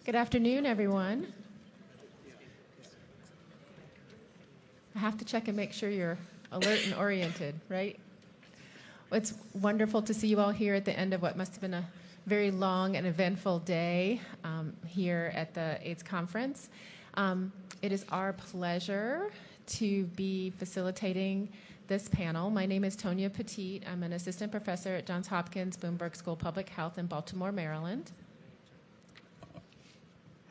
Good afternoon, everyone. I have to check and make sure you're alert and oriented, right? It's wonderful to see you all here at the end of what must have been a very long and eventful day here at the AIDS conference. It is our pleasure to be facilitating this panel. My name is Tonya Petit. I'm an assistant professor at Johns Hopkins Bloomberg School of Public Health in Baltimore, Maryland.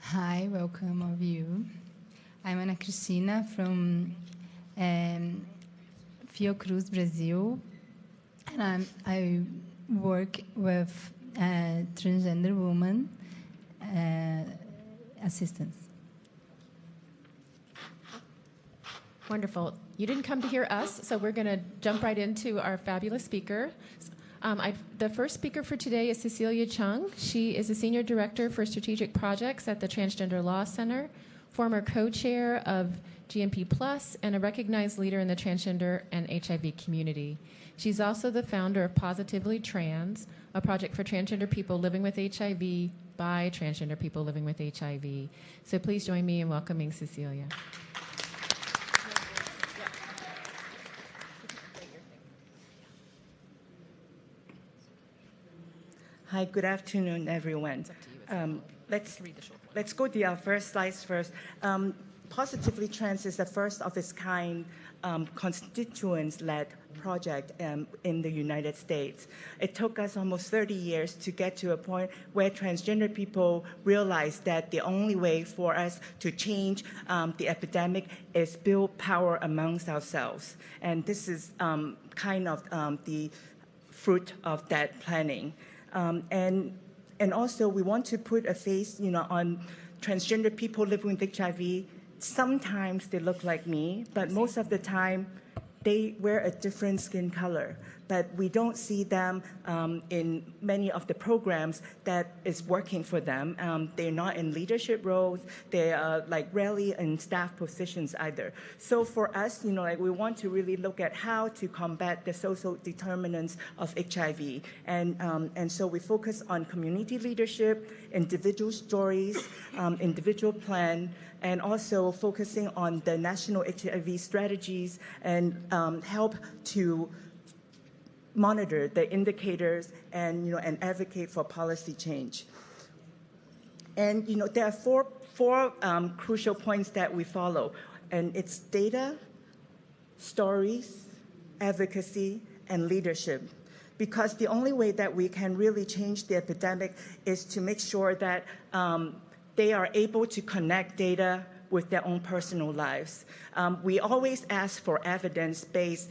Hi, welcome all of you. I'm Ana Cristina from Fiocruz, Brazil, and I work with transgender women assistance. Wonderful. You didn't come to hear us, so we're going to jump right into our fabulous speaker. The first speaker for today is Cecilia Chung. She is a Senior Director for Strategic Projects at the Transgender Law Center, former co-chair of GMP Plus, and a recognized leader in the transgender and HIV community. She's also the founder of Positively Trans, a project for transgender people living with HIV by transgender people living with HIV. So please join me in welcoming Cecilia. Hi, good afternoon, everyone. Let's go to our first slides first. Positively Trans is the first of its kind constituents-led project in the United States. It took us almost 30 years to get to a point where transgender people realized that the only way for us to change the epidemic is build power amongst ourselves. And this is kind of the fruit of that planning. And also, we want to put a face, on transgender people living with HIV. Sometimes they look like me, but most of the time, they wear a different skin color. But we don't see them in many of the programs that is working for them. They're not in leadership roles. They are rarely in staff positions either. So for us, we want to really look at how to combat the social determinants of HIV. And so we focus on community leadership, individual stories, individual plan, and also focusing on the national HIV strategies and help to monitor the indicators and and advocate for policy change. And there are four crucial points that we follow, and it's data, stories, advocacy, and leadership. Because the only way that we can really change the epidemic is to make sure that they are able to connect data with their own personal lives. We always ask for evidence-based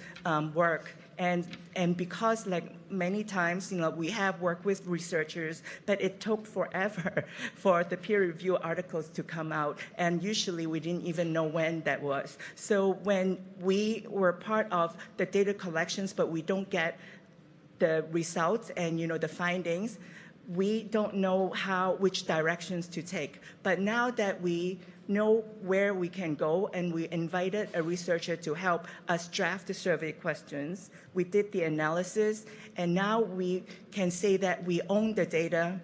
work. And because many times, we have worked with researchers, but it took forever for the peer review articles to come out. And usually we didn't even know when that was. So when we were part of the data collections, but we don't get the results and, the findings, we don't know which directions to take. But now that we know where we can go, and we invited a researcher to help us draft the survey questions. We did the analysis, and now we can say that we own the data,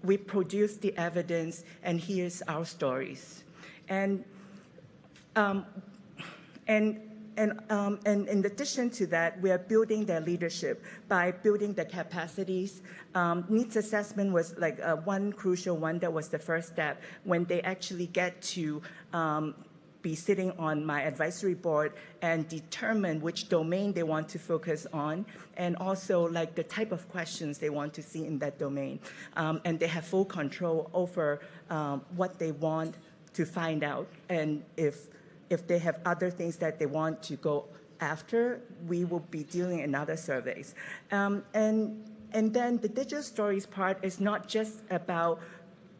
we produce the evidence, and here's our stories. And in addition to that, we are building their leadership by building the capacities. Needs assessment was one crucial one that was the first step when they actually get to be sitting on my advisory board and determine which domain they want to focus on, and also the type of questions they want to see in that domain. And they have full control over what they want to find out, and if they have other things that they want to go after, we will be dealing in other surveys. And then the digital stories part is not just about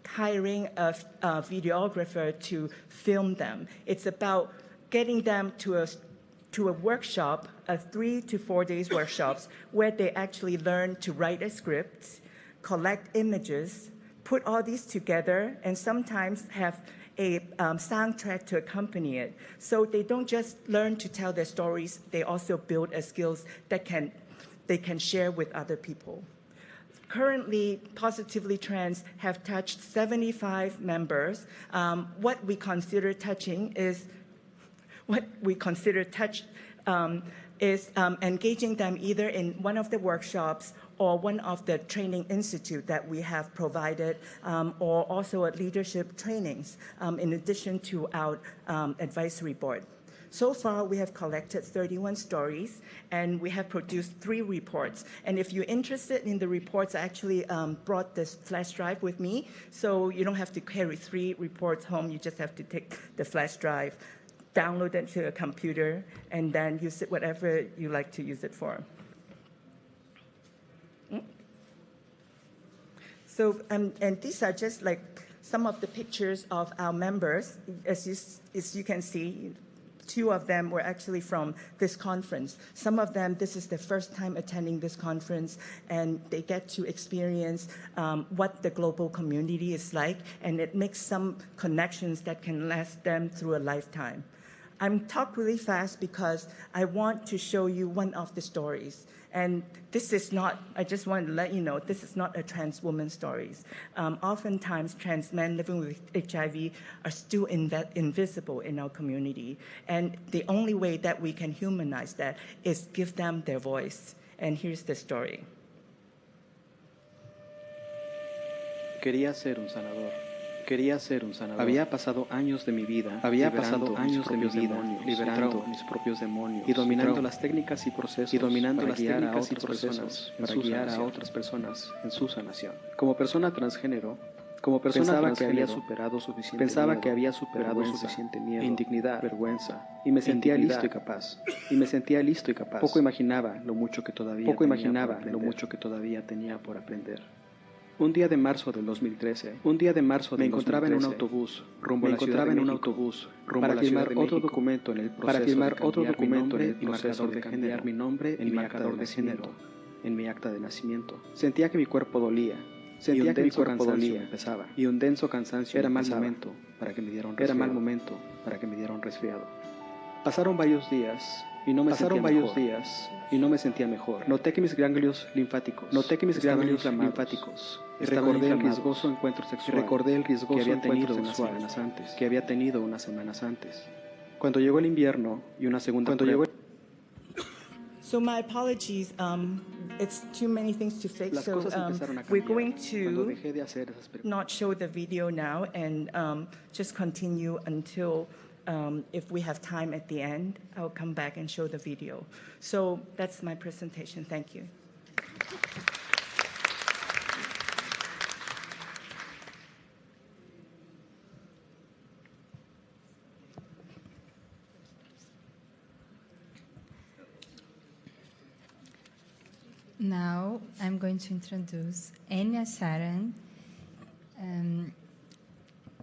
hiring a videographer to film them. It's about getting them to a workshop, a 3 to 4 days workshops, where they actually learn to write a script, collect images, put all these together, and sometimes have a soundtrack to accompany it. So they don't just learn to tell their stories, they also build skills that they can share with other people. Currently, Positively Trans have touched 75 members. What we consider touching is engaging them either in one of the workshops or one of the training institute that we have provided, or also at leadership trainings, in addition to our advisory board. So far, we have collected 31 stories, and we have produced 3 reports. And if you're interested in the reports, I actually brought this flash drive with me, so you don't have to carry 3 reports home. You just have to take the flash drive, download it to a computer, and then use it whatever you like to use it for. So, and these are just like some of the pictures of our members. As you can see, 2 of them were actually from this conference. Some of them, this is their first time attending this conference, and they get to experience what the global community is like, and it makes some connections that can last them through a lifetime. I'm talk really fast because I want to show you one of the stories. And this is not, I just want to let you know, this is not a trans woman stories. Oftentimes, trans men living with HIV are still invisible in our community. And the only way that we can humanize that is give them their voice. And here's the story. Quería ser un sanador. Quería ser un sanador. Había pasado años de mi vida, liberando mis propios demonios y dominando las técnicas y procesos para guiar a otras personas en su sanación. Como persona transgénero, pensaba que había superado suficiente miedo, indignidad, vergüenza, y me sentía listo y capaz. Poco imaginaba lo mucho que todavía tenía por aprender. Un día de marzo del 2013, me encontraba en un autobús rumbo a la Ciudad de México para firmar otro documento en el proceso de cambiar mi nombre en mi marcador de género, en mi acta de nacimiento. Sentía que mi cuerpo dolía, y un denso cansancio era mal momento para que me dieran un resfriado. Pasaron varios días y no me sentía mejor. Noté que mis ganglios linfáticos recordé el riesgoso encuentro sexual que había tenido unas semanas antes. Cuando llegó el invierno y una segunda prueba. So my apologies, it's too many things to fix, so we're going to not show the video now and just continue until if we have time at the end, I'll come back and show the video. So that's my presentation. Thank you. Now I'm going to introduce Enya Saran.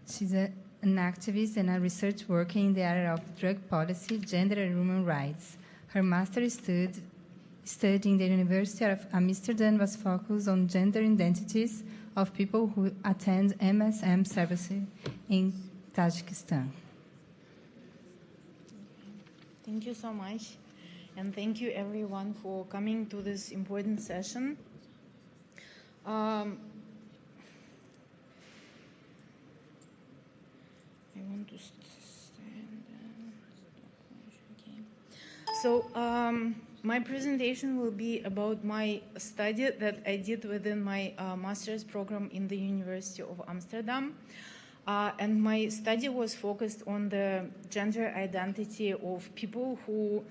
She's an activist and a research worker in the area of drug policy, gender and human rights. Her master's study in the University of Amsterdam was focused on gender identities of people who attend MSM services in Tajikistan. Thank you so much. And thank you, everyone, for coming to this important session. I want to stand. Okay. So my presentation will be about my study that I did within my master's program in the University of Amsterdam. And my study was focused on the gender identity of people who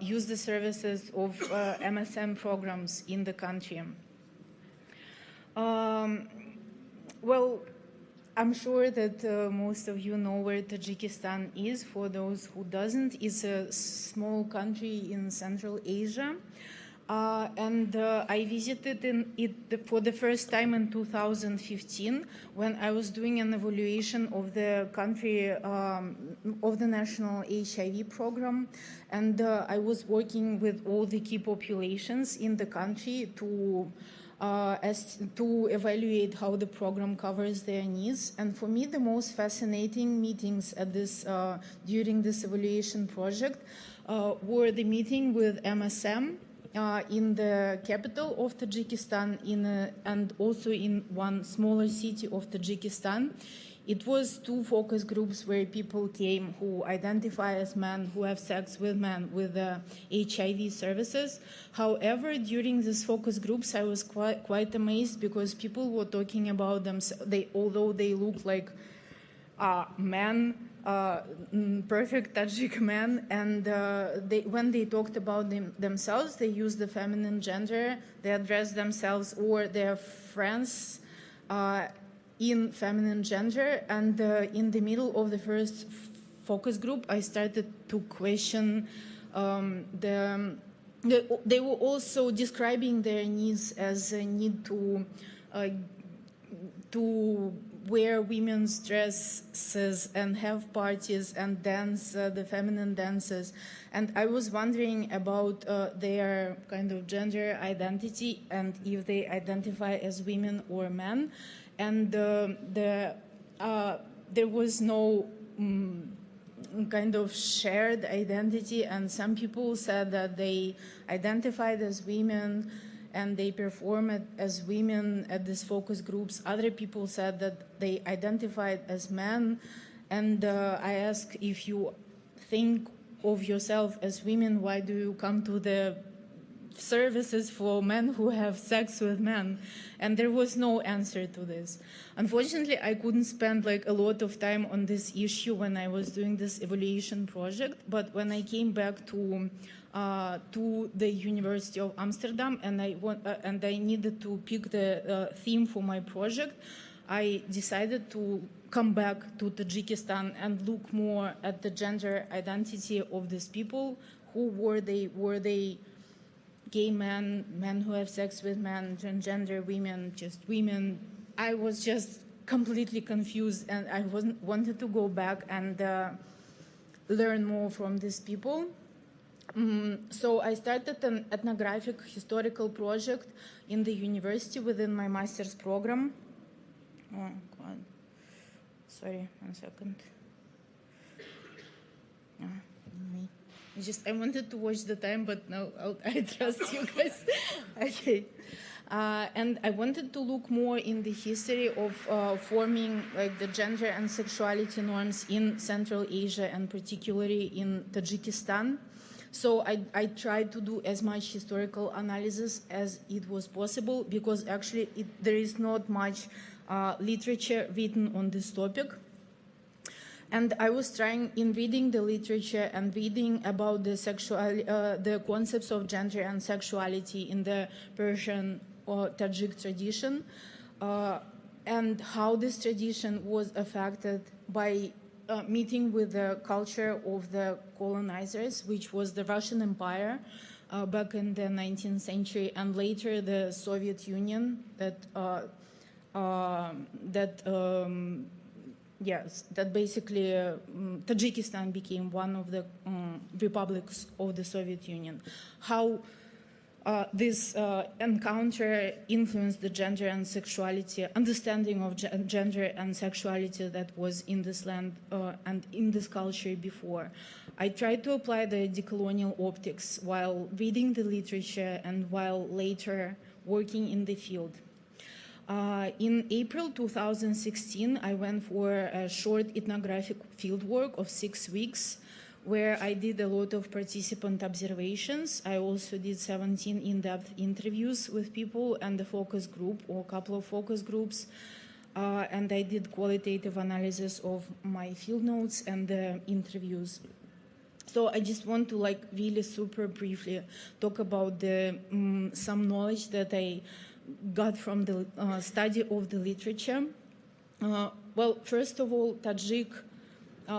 use the services of MSM programs in the country. Well, I'm sure that most of you know where Tajikistan is. For those who doesn't, it's a small country in Central Asia. And I visited it for the first time in 2015 when I was doing an evaluation of the country, of the national HIV program. And I was working with all the key populations in the country to evaluate how the program covers their needs. And for me, the most fascinating meetings at this, during this evaluation project were the meeting with MSM, in the capital of Tajikistan and also in one smaller city of Tajikistan. It was two focus groups where people came who identify as men, who have sex with men with HIV services. However, during these focus groups, I was quite amazed because people were talking about them. Although they look like men, perfect Tajik men, and when they talked about themselves, they used the feminine gender. They addressed themselves or their friends in feminine gender. And in the middle of the first focus group, I started to question they were also describing their needs as a need to wear women's dresses and have parties and dance the feminine dances. And I was wondering about their kind of gender identity and if they identify as women or men. And there was no kind of shared identity, and some people said that they identified as women and they performed as women at these focus groups. Other people said that they identified as men. And I asked, if you think of yourself as women, why do you come to the services for men who have sex with men? And there was no answer to this. Unfortunately, I couldn't spend like a lot of time on this issue when I was doing this evaluation project. But when I came back to the University of Amsterdam and I needed to pick the theme for my project, I decided to come back to Tajikistan and look more at the gender identity of these people. Who were they? Were they gay men, men who have sex with men, transgender women, just women? I was just completely confused, and I wanted to go back and learn more from these people. So I started an ethnographic historical project in the university within my master's program. Oh, God. Sorry, 1 second. I wanted to watch the time, but no, I trust you guys. Okay. And I wanted to look more in the history of forming like the gender and sexuality norms in Central Asia and particularly in Tajikistan. So I tried to do as much historical analysis as it was possible because actually there is not much literature written on this topic. And I was trying, in reading the literature and reading about the concepts of gender and sexuality in the Persian or Tajik tradition, and how this tradition was affected by meeting with the culture of the colonizers, which was the Russian Empire back in the 19th century, and later the Soviet Union that basically Tajikistan became one of the republics of the Soviet Union. How this encounter influenced the gender and sexuality, understanding of gender and sexuality that was in this land and in this culture before. I tried to apply the decolonial optics while reading the literature and while later working in the field. In April 2016, I went for a short ethnographic fieldwork of 6 weeks, where I did a lot of participant observations. I also did 17 in-depth interviews with people and a focus group or a couple of focus groups. And I did qualitative analysis of my field notes and the interviews. So I just want to like really super briefly talk about some knowledge that I got from the study of the literature. Well, first of all, Tajik,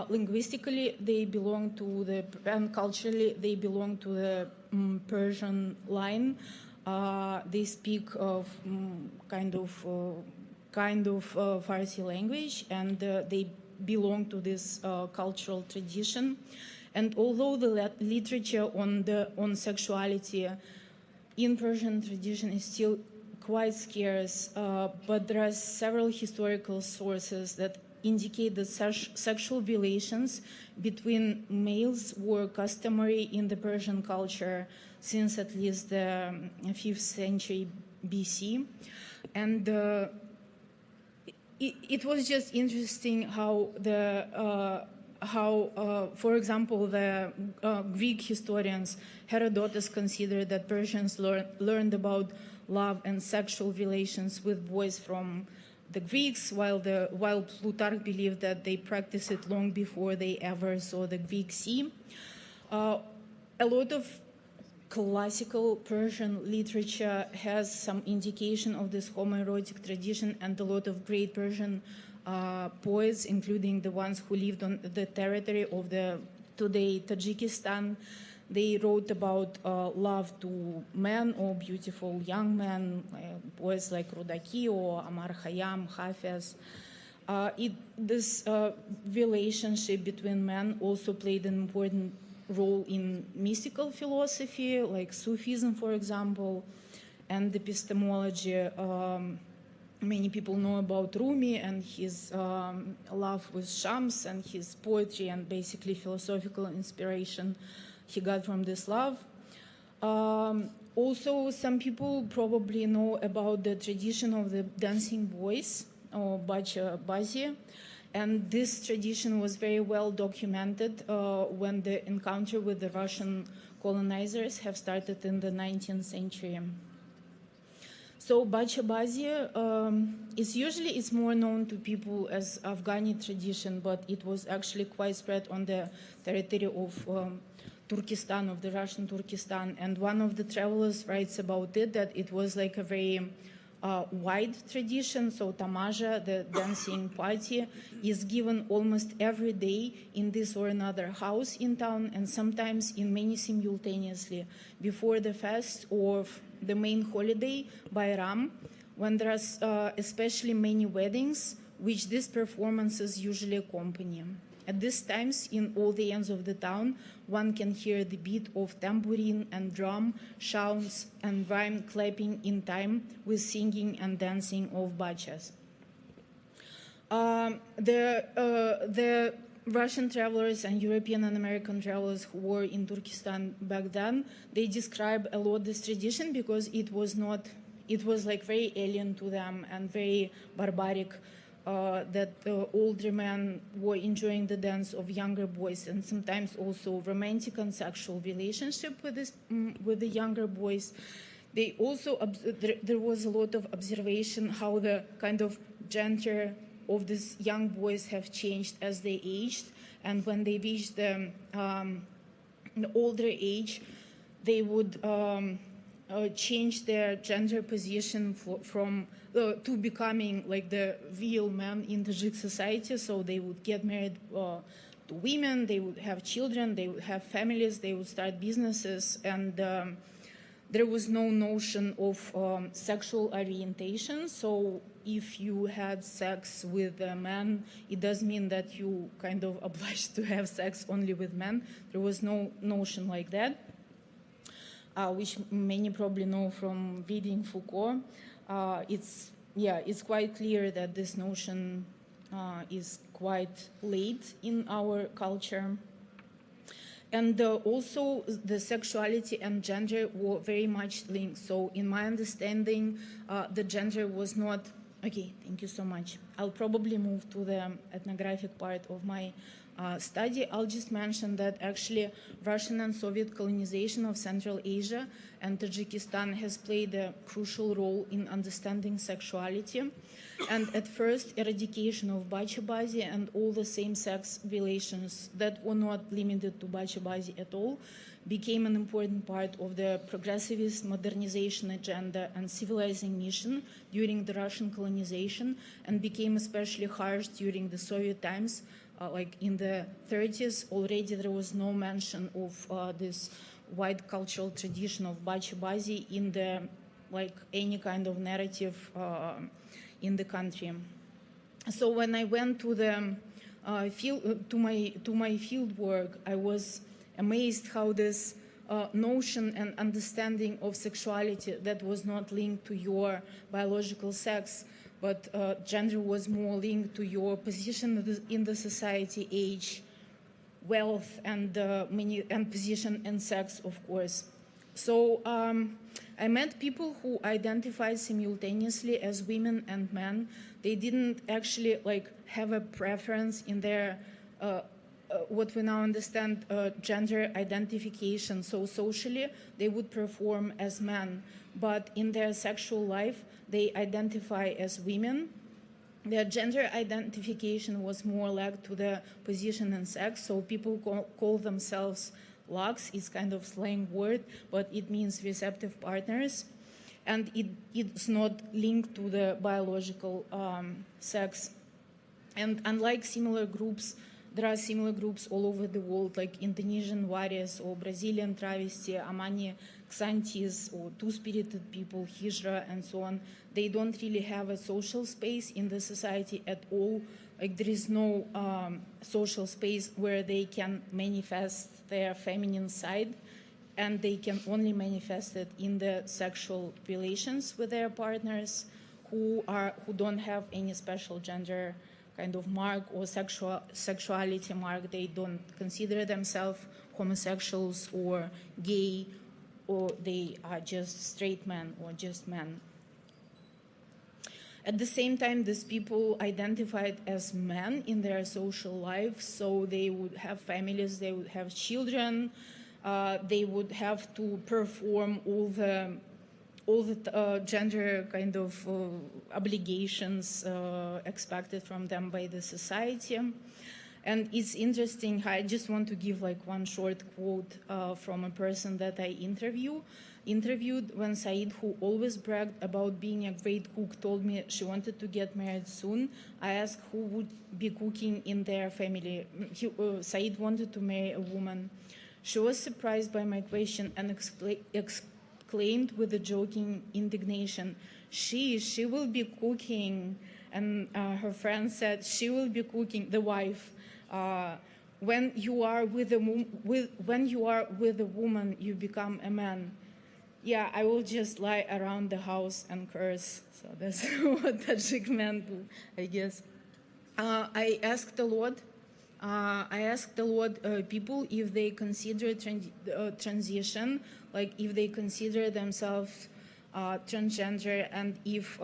linguistically, they belong to and culturally, they belong to the Persian line. They speak of kind of Farsi language, and they belong to this cultural tradition. And although the literature on sexuality in Persian tradition is still quite scarce, but there are several historical sources that indicate that sexual relations between males were customary in the Persian culture since at least the 5th century BC. And it was just interesting how for example, the Greek historians Herodotus considered that Persians learned about love and sexual relations with boys from the Greeks, while Plutarch believed that they practiced it long before they ever saw the Greek Sea. A lot of classical Persian literature has some indication of this homoerotic tradition, and a lot of great Persian poets, including the ones who lived on the territory of the today Tajikistan, they wrote about love to men or beautiful young men, poets like Rudaki or Amar Khayyam, Hafez. This relationship between men also played an important role in mystical philosophy, like Sufism, for example, and epistemology. Many people know about Rumi and his love with Shams and his poetry and basically philosophical inspiration he got from this love. Also, some people probably know about the tradition of the dancing boys, or Bacha Bazi, and this tradition was very well documented when the encounter with the Russian colonizers have started in the 19th century. So Bacha Bazi is more known to people as Afghani tradition, but it was actually quite spread on the territory of Turkestan, of the Russian Turkestan. And one of the travelers writes about it, that it was like a very wide tradition. So Tamaja, the dancing party, is given almost every day in this or another house in town, and sometimes in many simultaneously, before the fest or the main holiday, Bayram, when there are especially many weddings, which these performances usually accompany. At these times, in all the ends of the town, one can hear the beat of tambourine and drum, shouts and rhyme clapping in time with singing and dancing of bachas. The Russian travelers and European and American travelers who were in Turkestan back then, they describe a lot this tradition because it was like very alien to them and very barbaric. That older men were enjoying the dance of younger boys, and sometimes also romantic and sexual relationship with the younger boys. They also there was a lot of observation how the kind of gender of these young boys have changed as they aged, and when they reached the older age, they would change their gender position from to becoming like the real men in Tajik society. So they would get married to women, they would have children, they would have families, they would start businesses, and there was no notion of sexual orientation. So if you had sex with a man, it does mean that you kind of obliged to have sex only with men. There was no notion like that, which many probably know from reading Foucault. It's quite clear that this notion is quite late in our culture. And also the sexuality and gender were very much linked. So in my understanding, the gender was not... Okay, thank you so much. I'll probably move to the ethnographic part of my study. I'll just mention that actually Russian and Soviet colonization of Central Asia and Tajikistan has played a crucial role in understanding sexuality. And at first, eradication of bacha-bazi and all the same-sex relations that were not limited to bacha-bazi at all became an important part of the progressivist modernization agenda and civilizing mission during the Russian colonization, and became especially harsh during the Soviet times. Like in the 30s, already there was no mention of this wide cultural tradition of bacha-bazi in the any kind of narrative in the country. So when I went to the to my field work, I was amazed how this notion and understanding of sexuality that was not linked to your biological sex but gender was more linked to your position in the society, age, wealth, and position and sex, of course. So I met people who identified simultaneously as women and men. They didn't actually have a preference in their what we now understand gender identification. So socially, they would perform as men, but in their sexual life, they identify as women. Their gender identification was more linked to the position and sex, so people call themselves LUX. It's kind of slang word, but it means receptive partners, and it's not linked to the biological sex. And unlike similar groups, there are similar groups all over the world, like Indonesian Waris or Brazilian travesty, Amani Xantis, or two-spirited people, Hijra, and so on. They don't really have a social space in the society at all. Like there is no social space where they can manifest their feminine side, and they can only manifest it in the sexual relations with their partners who don't have any special gender kind of mark or sexuality mark. They don't consider themselves homosexuals or gay, or they are just straight men or just men. At the same time, these people identified as men in their social life, so they would have families, they would have children, they would have to perform all the gender kind of obligations expected from them by the society. And it's interesting, I just want to give one short quote from a person that I interviewed when Said, who always bragged about being a great cook, told me she wanted to get married soon. I asked who would be cooking in their family. Said wanted to marry a woman. She was surprised by my question and exclaimed with a joking indignation, she will be cooking. And her friend said, she will be cooking, the wife. When you are with a woman, you become a man. Yeah, I will just lie around the house and curse. So that's what Tajik meant, I guess. I asked the Lord people if they consider transition, like if they consider themselves transgender, and if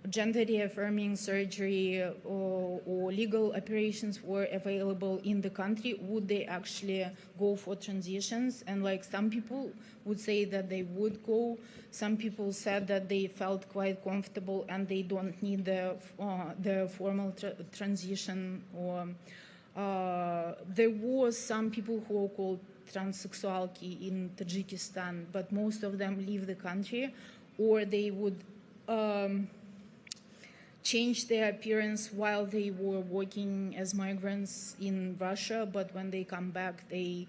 gender reaffirming surgery or legal operations were available in the country, would they actually go for transitions? And some people would say that they would go. Some people said that they felt quite comfortable and they don't need the formal transition. Or there was some people who are called transsexualki in Tajikistan, but most of them leave the country, or they would change their appearance while they were working as migrants in Russia, but when they come back, they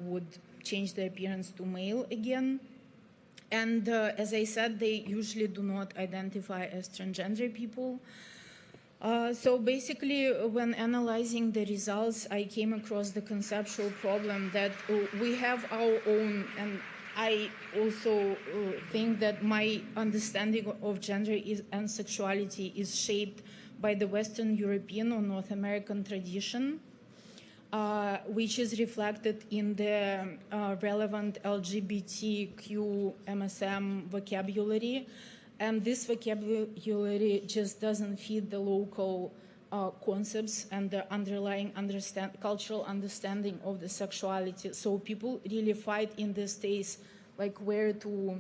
would change their appearance to male again. And as I said, they usually do not identify as transgender people. So basically, when analyzing the results, I came across the conceptual problem that we have our own, and I also think that my understanding of gender and sexuality is shaped by the Western European or North American tradition, which is reflected in the relevant LGBTQ MSM vocabulary. And this vocabulary just doesn't fit the local concepts and the underlying cultural understanding of the sexuality. So people really fight in this days, where to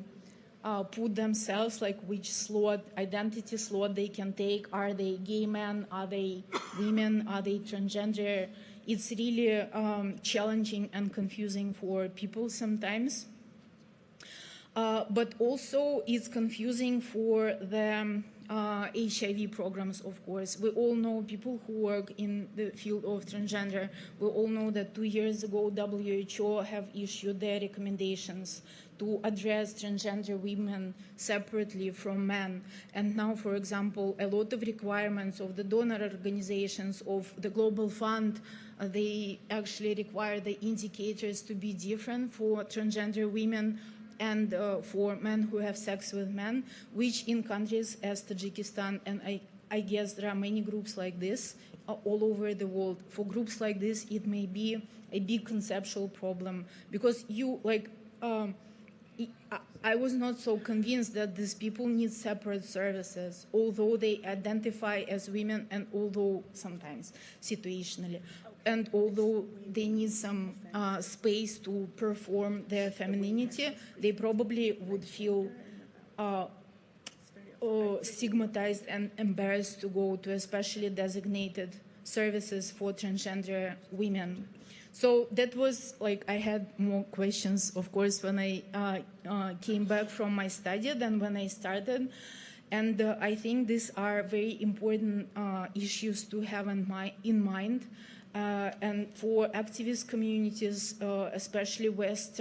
put themselves, which identity slot they can take. Are they gay men? Are they women? Are they transgender? It's really challenging and confusing for people sometimes. But also it's confusing for the HIV programs, of course. We all know people who work in the field of transgender. We all know that 2 years ago, WHO have issued their recommendations to address transgender women separately from men. And now, for example, a lot of requirements of the donor organizations of the Global Fund, they actually require the indicators to be different for transgender women and for men who have sex with men, which in countries as Tajikistan, and I guess there are many groups like this all over the world. For groups like this, it may be a big conceptual problem because I was not so convinced that these people need separate services, although they identify as women and although sometimes situationally, and although they need some space to perform their femininity, they probably would feel stigmatized and embarrassed to go to especially designated services for transgender women. So that was I had more questions, of course, when I came back from my study than when I started. And I think these are very important issues to have in mind. And for activist communities, especially West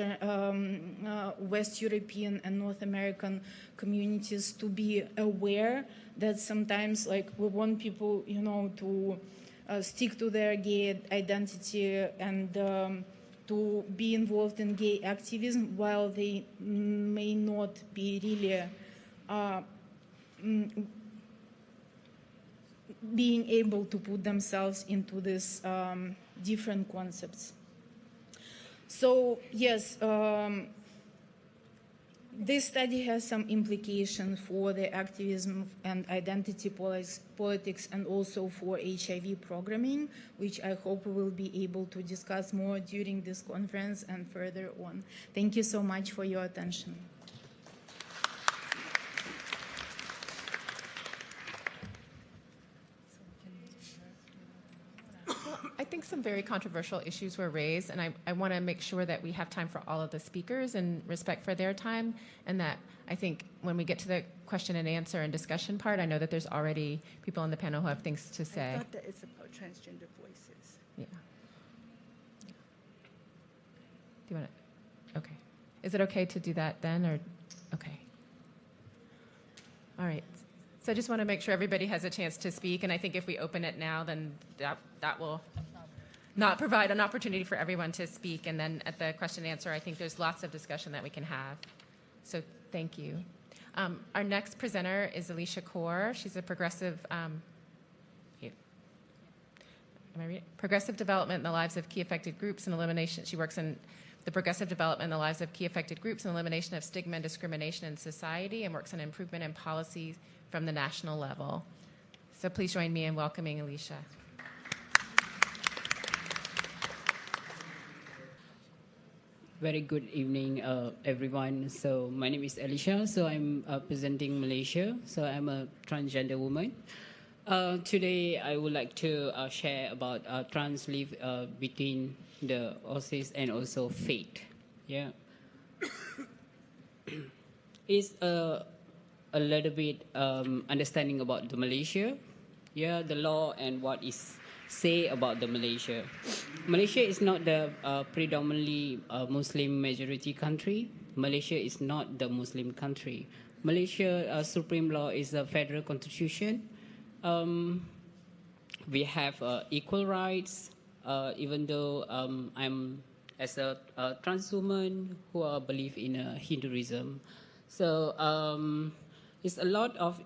European and North American communities, to be aware that sometimes we want people, to stick to their gay identity and to be involved in gay activism while they may not be really being able to put themselves into these different concepts. So yes, this study has some implications for the activism and identity politics and also for HIV programming, which I hope we will be able to discuss more during this conference and further on. Thank you so much for your attention. I think some very controversial issues were raised, and I want to make sure that we have time for all of the speakers and respect for their time, and that I think when we get to the question and answer and discussion part, I know that there's already people on the panel who have things to say. I thought that it's about transgender voices. Yeah. Do you want to? Okay. Is it okay to do that then, or? Okay. All right. So I just want to make sure everybody has a chance to speak, and I think if we open it now, then that will not provide an opportunity for everyone to speak, and then at the question and answer, I think there's lots of discussion that we can have. So thank you. Our next presenter is Alicia Kaur. She's a progressive progressive development in the lives of key affected groups and elimination. She works in the progressive development in the lives of key affected groups and elimination of stigma and discrimination in society, and works on improvement in policies from the national level. So please join me in welcoming Alicia. Very good evening, everyone. So my name is Alicia. So I'm presenting Malaysia. So I'm a transgender woman. Today, I would like to share about trans life between the OSIS and also fate. Yeah, it's a little bit understanding about the Malaysia. Yeah, the law and what is say about the Malaysia. Malaysia is not the predominantly Muslim majority country. Malaysia is not the Muslim country. Malaysia supreme law is the federal constitution. We have equal rights, even though I'm as a trans woman who believe in Hinduism. So it's a lot of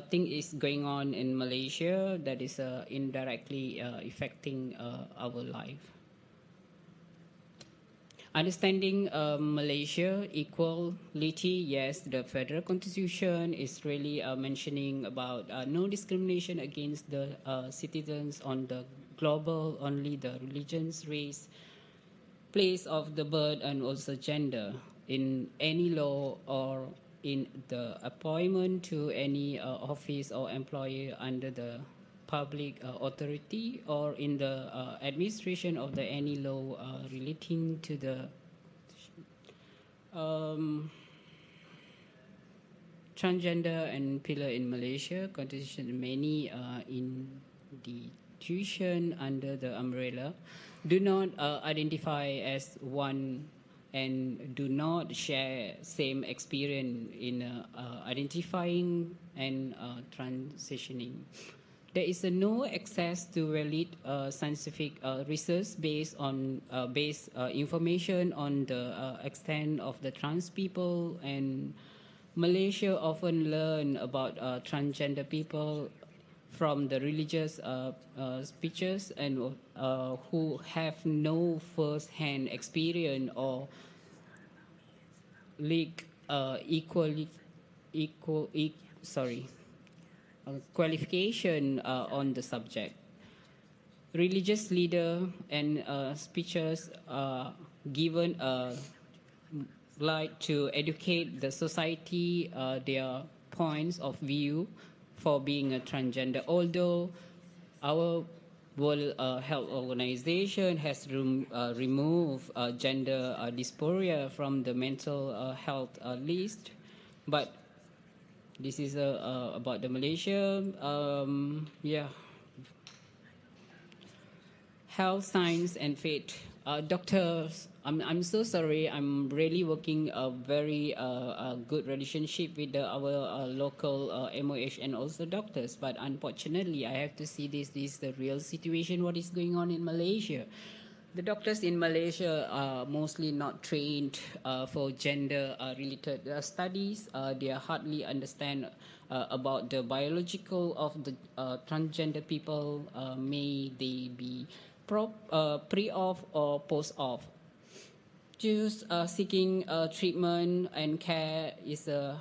things is going on in Malaysia that is indirectly affecting our life. Understanding Malaysia equality, yes, the federal constitution is really mentioning about no discrimination against the citizens on the global, only the religions, race, place of the birth, and also gender in any law or in the appointment to any office or employer under the public authority or in the administration of the any law relating to the transgender and pillar in Malaysia constitution many institution under the umbrella do not identify as one and do not share same experience in identifying and transitioning. There is no access to valid scientific research based on information on the extent of the trans people, and Malaysia often learn about transgender people from the religious speeches and who have no first-hand experience or qualification on the subject. Religious leader and speeches are given a light to educate the society their points of view for being a transgender. Although our World Health Organization has removed gender dysphoria from the mental health list, but this is about the Malaysia. Health, science, and faith. Doctors, I'm so sorry. I'm really working a very good relationship with our local MOH and also doctors. But unfortunately, I have to see this is the real situation, what is going on in Malaysia. The doctors in Malaysia are mostly not trained for gender-related studies. They hardly understand about the biological of the transgender people. May they be pre-op or post-op. Just seeking treatment and care is a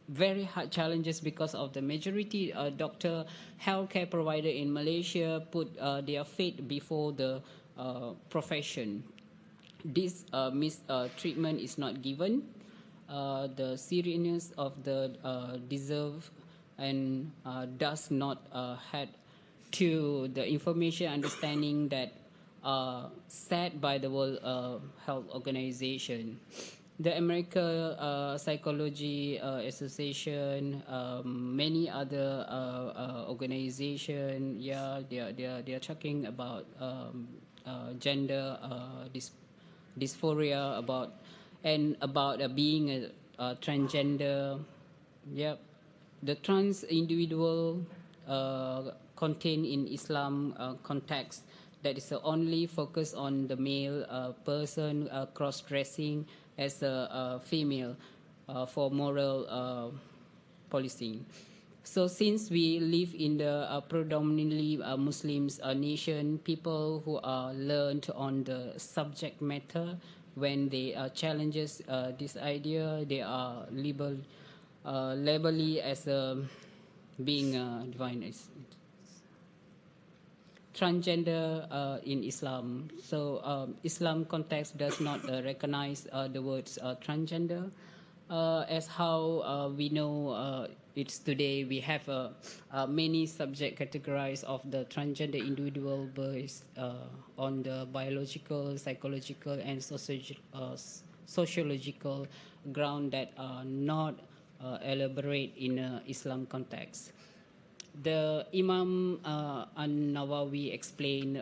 very hard challenges because of the majority doctor healthcare provider in Malaysia put their faith before the profession. This mistreatment is not given. The seriousness of the deserve and does not head to the information understanding that set by the World Health Organization. The American Psychology Association, many other organizations, they are talking about gender dysphoria, about being a transgender. Yep, the trans individual contained in Islam context that is only focus on the male person cross-dressing as a female for moral policing. So since we live in the predominantly Muslims nation, people who are learned on the subject matter, when they challenges this idea, they are labeled as being divine. Transgender in Islam. So Islam context does not recognize the words transgender. As how we know it's today, we have many subject categories of the transgender individual based on the biological, psychological, and sociological ground that are not elaborate in Islam context. The Imam An-Nawawi explained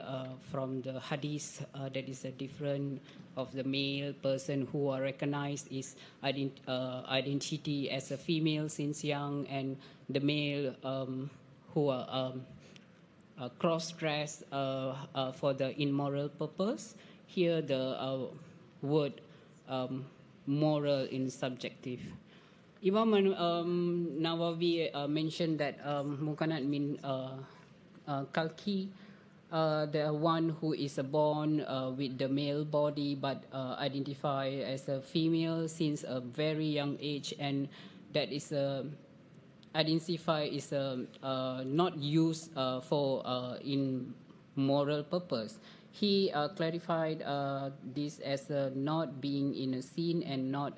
from the hadith that is a different of the male person who are recognized is identity as a female since young, and the male who are cross-dressed for the immoral purpose. Here the word moral in subjective. Imam Nawawi mentioned that Mukanat mean Kalki, the one who is born with the male body but identify as a female since a very young age, and that is identify is not used for in moral purpose. He clarified this as not being in a sin and not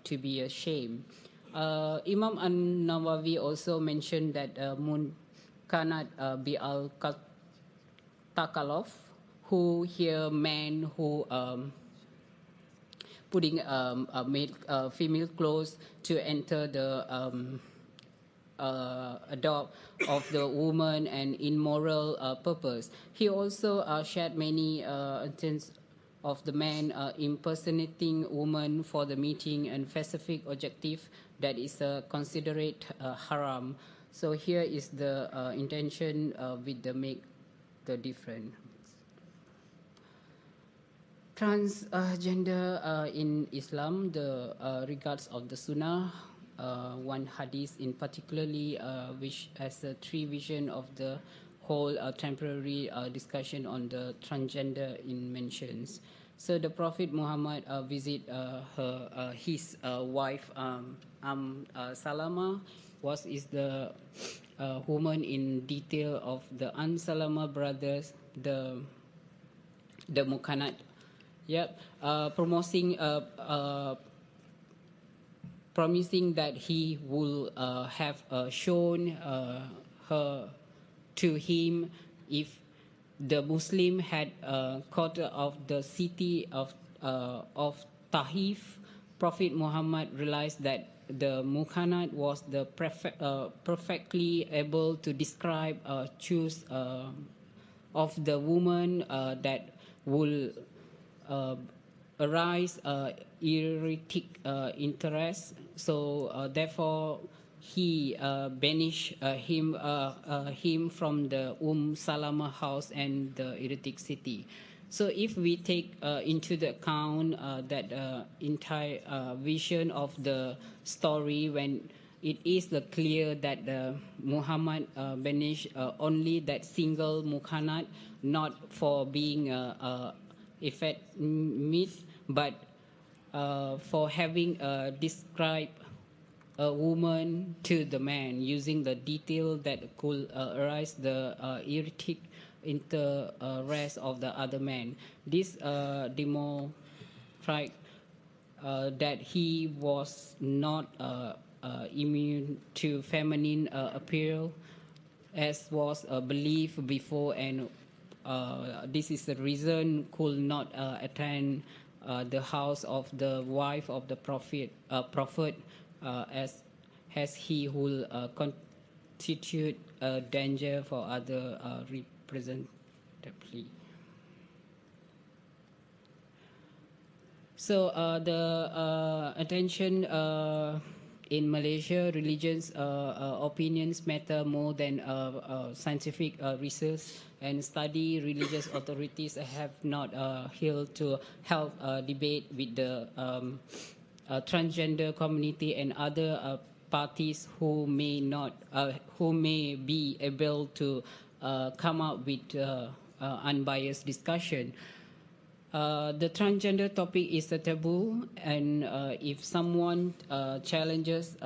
to be ashamed. Imam An-Nawawi also mentioned that Munkanat bi al-Takalov, who here man who putting female clothes to enter the adopt of the woman and immoral purpose. He also shared many instances of the man impersonating woman for the meeting and specific objective that is considered haram. So here is the intention with the make the difference. Transgender in Islam, the regards of the Sunnah, one hadith in particularly, which has a three vision of the whole temporary discussion on the transgender in mentions. So the Prophet Muhammad visit his wife Salama, is the woman in detail of the Salama brothers, the Mukanat. Yep, promising that he will have shown her to him if the Muslim had quarter of the city of Taif. Prophet Muhammad realized that the Mukhanat was the perfectly able to describe choose of the woman that will arise erotic interest. So therefore, he banished him from the Salama house and the erotic city. So if we take into the account that entire vision of the story, when it is clear that Muhammad banished only that single Mukhanat, not for being effect meat, but for having described a woman to the man using the detail that could arise the erotic interest of the other man. This demonstrates that he was not immune to feminine appeal, as was believed before, and this is the reason could not attend the house of the wife of the prophet, as he will constitute a danger for other representatively. So the attention in Malaysia, religious opinions matter more than scientific research and study. Religious authorities have not held to help debate with the transgender community and other parties who may be able to come up with unbiased discussion. The transgender topic is a taboo, and if someone challenges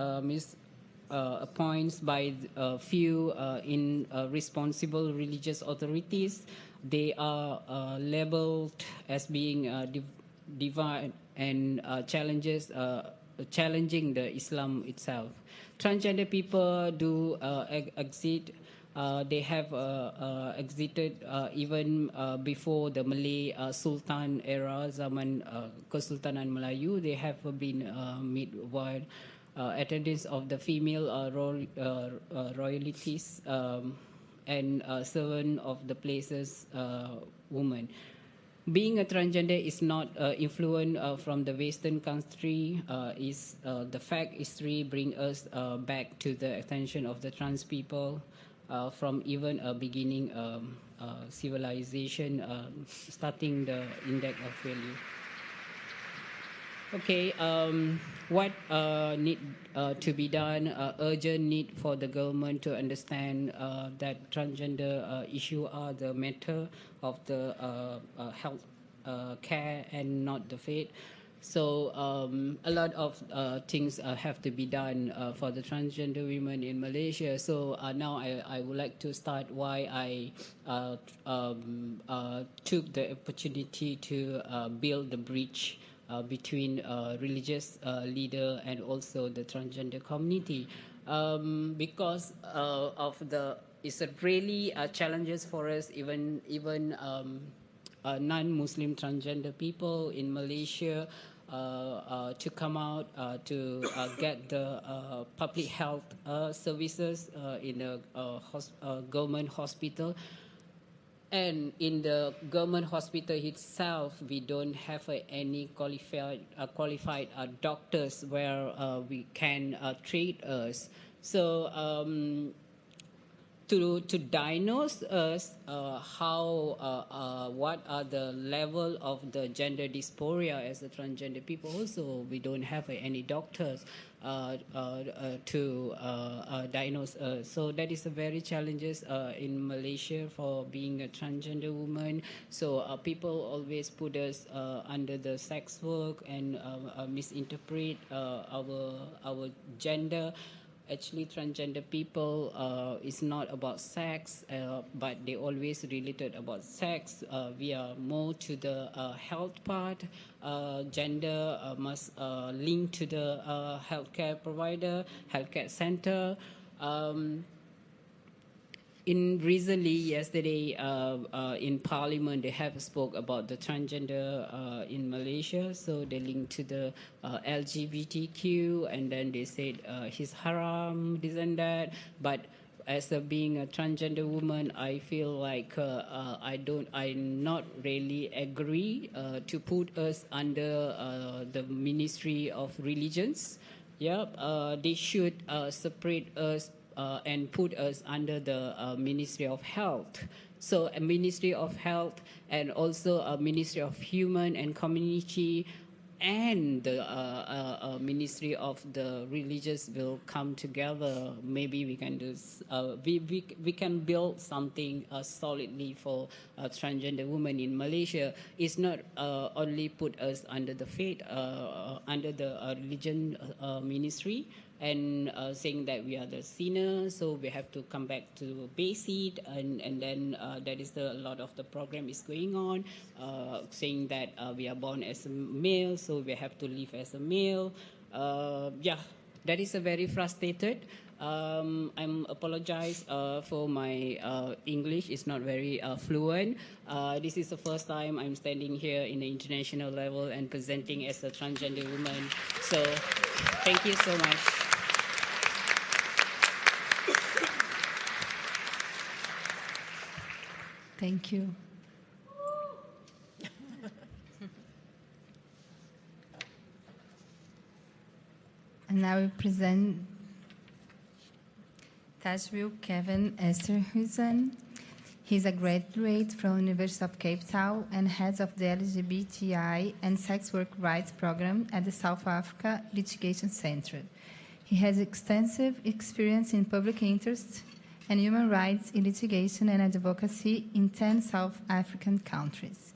points by a few irresponsible religious authorities, they are labeled as being divine and challenging the Islam itself. Transgender people do exist. They have exited even before the Malay Sultan era, zaman Kesultanan Melayu. They have been mid-wide attendants of the female royalties and servant of the places women. Being a transgender is not influenced from the Western country. Is the fact history bring us back to the attention of the trans people from even a beginning civilization, starting the index of value. Okay, what need to be done? Urgent need for the government to understand that transgender issue are the matter of the health care and not the faith. So a lot of things have to be done for the transgender women in Malaysia. So now I would like to start why I took the opportunity to build the bridge between religious leader and also the transgender community, because of the it's a really challenges for us, even non-Muslim transgender people in Malaysia to come out to get the public health services in a government hospital. And in the government hospital itself, we don't have any qualified doctors where we can treat us. So to diagnose us what are the level of the gender dysphoria as a transgender people. Also, we don't have any doctors to diagnose us. So that is a very challenges in Malaysia for being a transgender woman. So people always put us under the sex work and misinterpret our gender. Actually, transgender people is not about sex, but they always related about sex. We are more to the health part. Gender must link to the healthcare provider, healthcare center. Recently, yesterday, in Parliament, they have spoke about the transgender in Malaysia. So they link to the LGBTQ, and then they said he's haram, this and that. But as being a transgender woman, I feel like I not really agree to put us under the Ministry of Religions. Yeah, they should separate us. And put us under the Ministry of Health. So a Ministry of Health and also a Ministry of Human and Community and the Ministry of the Religious will come together. Maybe we can do, we can build something solidly for transgender women in Malaysia. It's not only put us under the faith, under the religion ministry, and saying that we are the sinner, so we have to come back to basic, and then that is a lot of the program is going on, saying that we are born as a male, so we have to live as a male. Yeah, that is a very frustrated. I'm apologize for my English is not very fluent. This is the first time I'm standing here in the international level and presenting as a transgender woman. So thank you so much. Thank you. And I will present Tajwil Kevin Esterhuizen. He's a graduate from University of Cape Town and head of the LGBTI and Sex Work Rights Program at the South Africa Litigation Center. He has extensive experience in public interest and human rights in litigation and advocacy in 10 South African countries.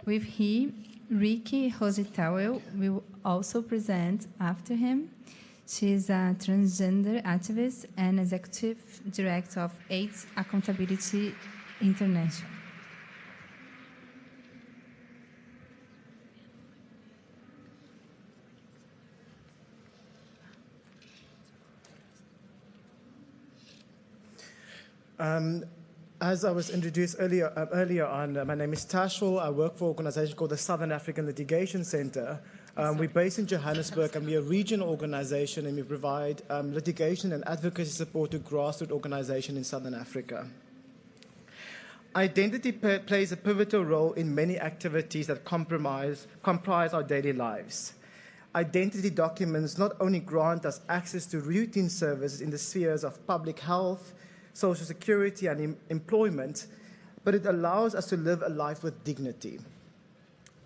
With him, Ricky Rositawel will also present after him. She is a transgender activist and executive director of AIDS Accountability International. As I was introduced earlier on, my name is Tashwil. I work for an organization called the Southern African Litigation Center. We're based in Johannesburg, and we're a regional organization, and we provide litigation and advocacy support to grassroots organizations in Southern Africa. Identity plays a pivotal role in many activities that comprise our daily lives. Identity documents not only grant us access to routine services in the spheres of public health, social security, and employment, but it allows us to live a life with dignity.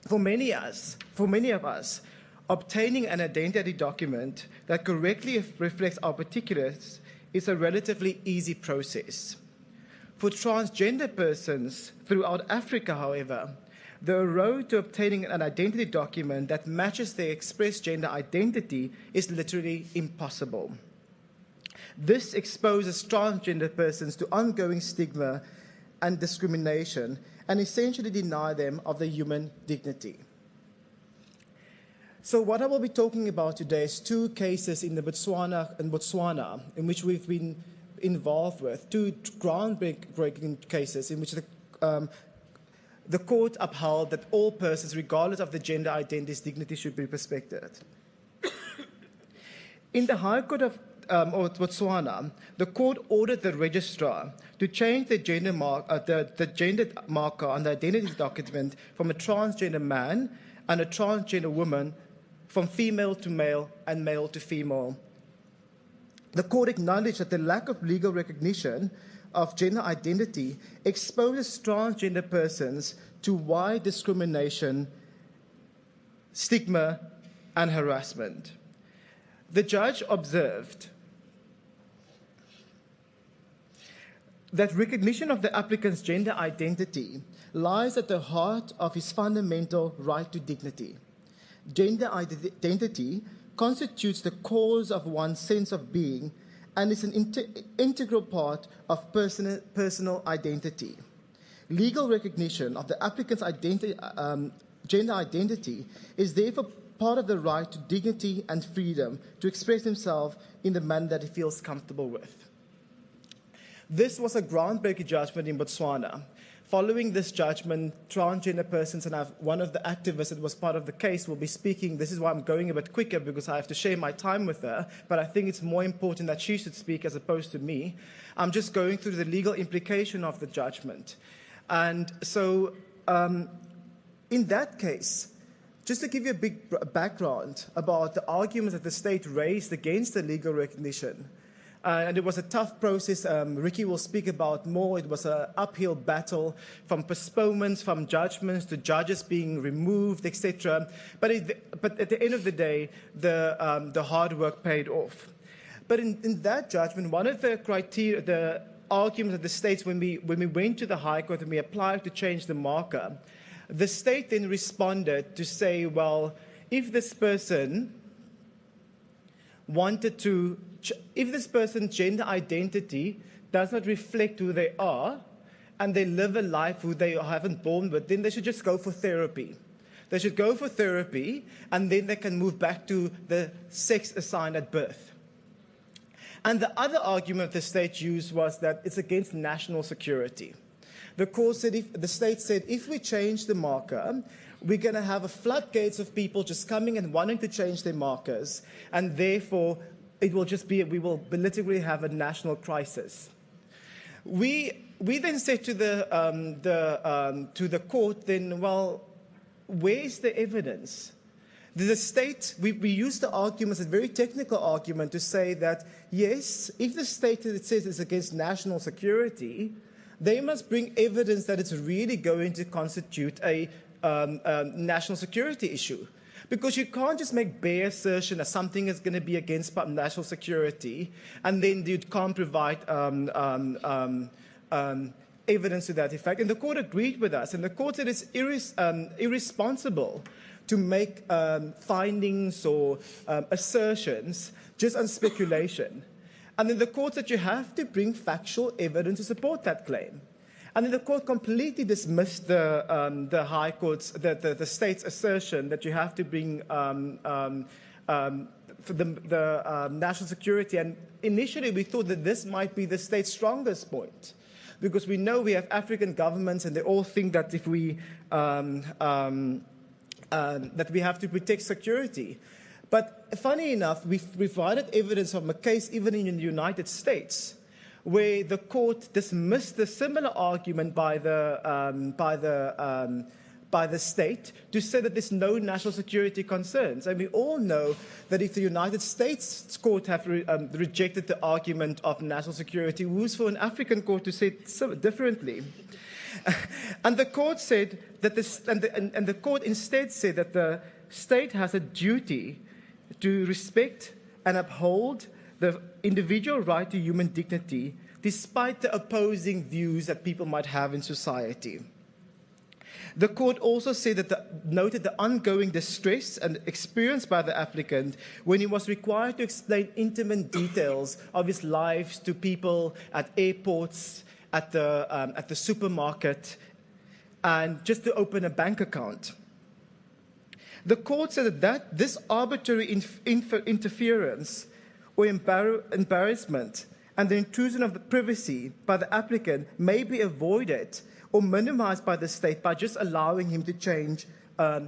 For many of us, obtaining an identity document that correctly reflects our particulars is a relatively easy process. For transgender persons throughout Africa, however, the road to obtaining an identity document that matches their expressed gender identity is literally impossible. This exposes transgender persons to ongoing stigma and discrimination and essentially deny them of their human dignity. So what I will be talking about today is two cases in Botswana in which we've been involved with, two groundbreaking cases in which the court upheld that all persons, regardless of their gender identity's dignity, should be respected. In the High Court of Botswana, the court ordered the registrar to change the gender marker on the identity document from a transgender man and a transgender woman from female to male and male to female. The court acknowledged that the lack of legal recognition of gender identity exposes transgender persons to wide discrimination, stigma, and harassment. The judge observed that recognition of the applicant's gender identity lies at the heart of his fundamental right to dignity. Gender identity constitutes the cause of one's sense of being and is an integral part of personal identity. Legal recognition of the applicant's gender identity is therefore part of the right to dignity and freedom to express himself in the manner that he feels comfortable with. This was a groundbreaking judgment in Botswana. Following this judgment, transgender persons, and one of the activists that was part of the case will be speaking. This is why I'm going a bit quicker, because I have to share my time with her, but I think it's more important that she should speak as opposed to me. I'm just going through the legal implication of the judgment. And so in that case, just to give you a big background about the arguments that the state raised against the legal recognition, and it was a tough process. Ricky will speak about more. It was an uphill battle, from postponements, from judgments to judges being removed, etc. But at the end of the day, the hard work paid off. But in that judgment, one of the criteria, the arguments of the states when we went to the High Court and we applied to change the marker, the state then responded to say, well, if this person if this person's gender identity does not reflect who they are and they live a life who they haven't born with, then they should just go for therapy. They should go for therapy and then they can move back to the sex assigned at birth. And the other argument the state used was that it's against national security. The state said, if we change the marker, we're going to have a floodgates of people just coming and wanting to change their markers, and therefore it will just be, we will literally have a national crisis. We then said to the court, then, well, where's the evidence? The state, we used the argument, a very technical argument, to say that, yes, if the state says it's against national security, they must bring evidence that it's really going to constitute a national security issue. Because you can't just make bare assertion that something is going to be against national security, and then you can't provide evidence to that effect. And the court agreed with us, and the court said it's irresponsible to make findings or assertions just on speculation. And then the court said you have to bring factual evidence to support that claim. And then the court completely dismissed the High Court's, the state's assertion that you have to bring for the national security. And initially we thought that this might be the state's strongest point, because we know we have African governments and they all think that if we that we have to protect security. But funny enough, we've provided evidence of a case even in the United States, where the court dismissed the similar argument by the state to say that there's no national security concerns. And we all know that if the United States court have rejected the argument of national security, who's for an African court to say it so differently? And the court said that the court instead said that the state has a duty to respect and uphold the individual right to human dignity, despite the opposing views that people might have in society. The court also said that noted the ongoing distress and experience by the applicant when he was required to explain intimate details of his lives to people at airports, at the supermarket, and just to open a bank account. The court said that this arbitrary interference or embarrassment and the intrusion of the privacy by the applicant may be avoided or minimized by the state by just allowing him to change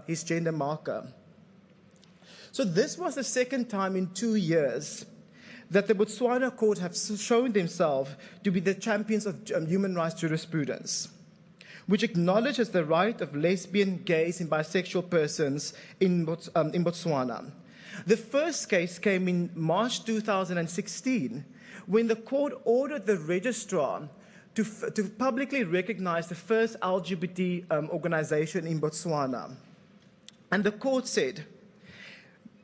his gender marker. So this was the second time in 2 years that the Botswana court have shown themselves to be the champions of human rights jurisprudence, which acknowledges the right of lesbian, gays, and bisexual persons in Botswana. The first case came in March 2016 when the court ordered the registrar to publicly recognize the first LGBT organization in Botswana. And the court said,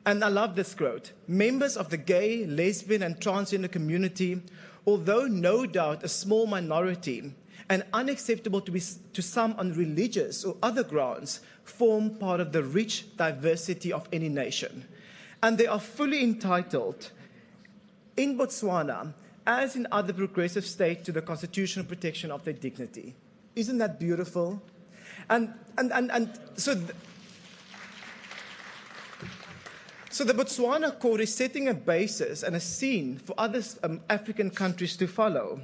and I love this quote, members of the gay, lesbian, and transgender community, although no doubt a small minority and unacceptable to some on religious or other grounds, form part of the rich diversity of any nation. And they are fully entitled in Botswana, as in other progressive states, to the constitutional protection of their dignity. Isn't that beautiful? So the Botswana court is setting a basis and a scene for other African countries to follow.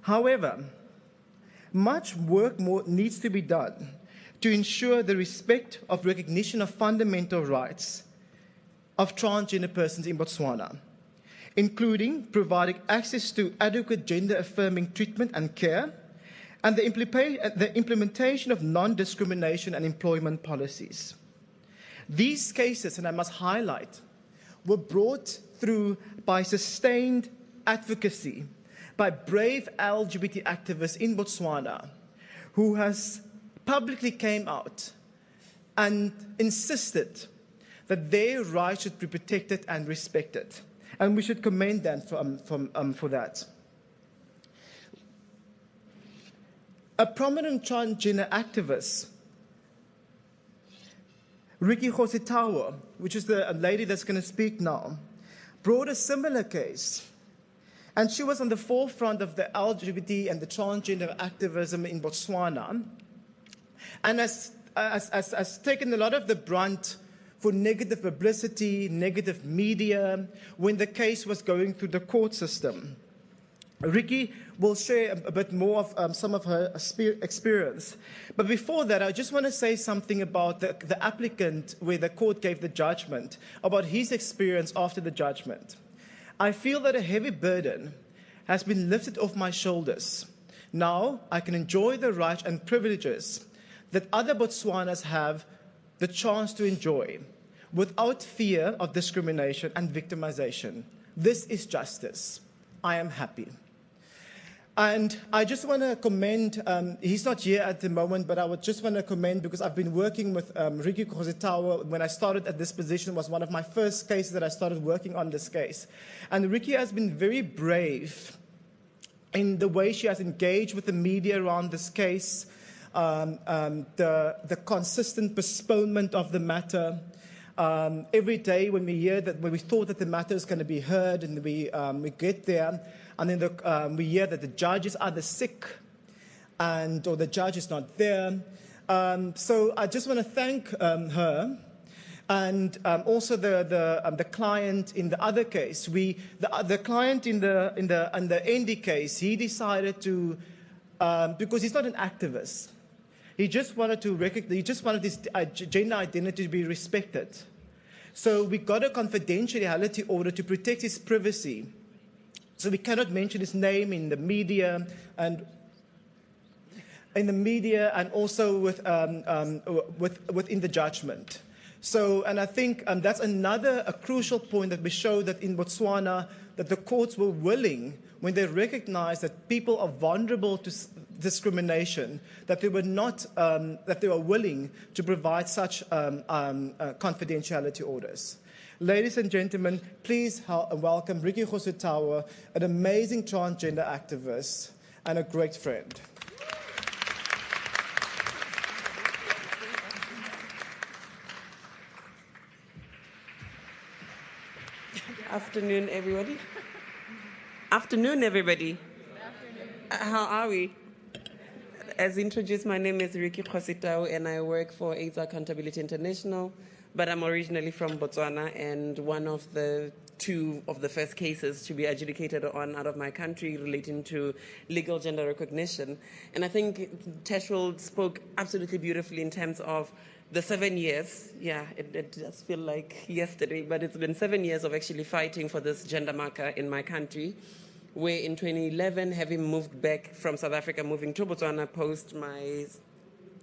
However, much work more needs to be done to ensure the respect of recognition of fundamental rights of transgender persons in Botswana, including providing access to adequate gender-affirming treatment and care, and the implementation of non-discrimination and employment policies. These cases, and I must highlight, were brought through by sustained advocacy by brave LGBT activists in Botswana, who has publicly came out and insisted that their rights should be protected and respected. And we should commend them for that. A prominent transgender activist, Ricky Khositawa, which is the lady that's going to speak now, brought a similar case. And she was on the forefront of the LGBT and the transgender activism in Botswana, and has taken a lot of the brunt for negative publicity, negative media, when the case was going through the court system. Ricky will share a bit more of some of her experience. But before that, I just want to say something about the applicant where the court gave the judgment, about his experience after the judgment. I feel that a heavy burden has been lifted off my shoulders. Now I can enjoy the rights and privileges that other Botswanans have the chance to enjoy without fear of discrimination and victimization. This is justice. I am happy. And I just want to commend, he's not here at the moment, but I would just want to commend, because I've been working with Ricky Khositawa. When I started at this position, was one of my first cases that I started working on this case. And Ricky has been very brave in the way she has engaged with the media around this case, the consistent postponement of the matter. Every day when we thought that the matter is going to be heard, and we get there, and then we hear that the judge is either sick or the judge is not there. So I just want to thank her, and also the client in the other case. The client in the ND case, he decided to, because he's not an activist, he just wanted his gender identity to be respected. So we got a confidentiality order to protect his privacy. So we cannot mention his name in the media and also within the judgment. So, and I think that's a crucial point, that we show that in Botswana, that the courts were willing, when they recognized that people are vulnerable to discrimination, that they were willing to provide such confidentiality orders. Ladies and gentlemen, please welcome Ricky Khositawa, an amazing transgender activist and a great friend. Afternoon, everybody. Afternoon, everybody. How are we? As introduced, my name is Ricky Khositawa, and I work for AIDS Accountability International. But I'm originally from Botswana, and one of the two of the first cases to be adjudicated on out of my country relating to legal gender recognition. And I think Teshwell spoke absolutely beautifully in terms of the 7 years. Yeah, it does feel like yesterday, but it's been 7 years of actually fighting for this gender marker in my country, where in 2011, having moved back from South Africa, moving to Botswana post my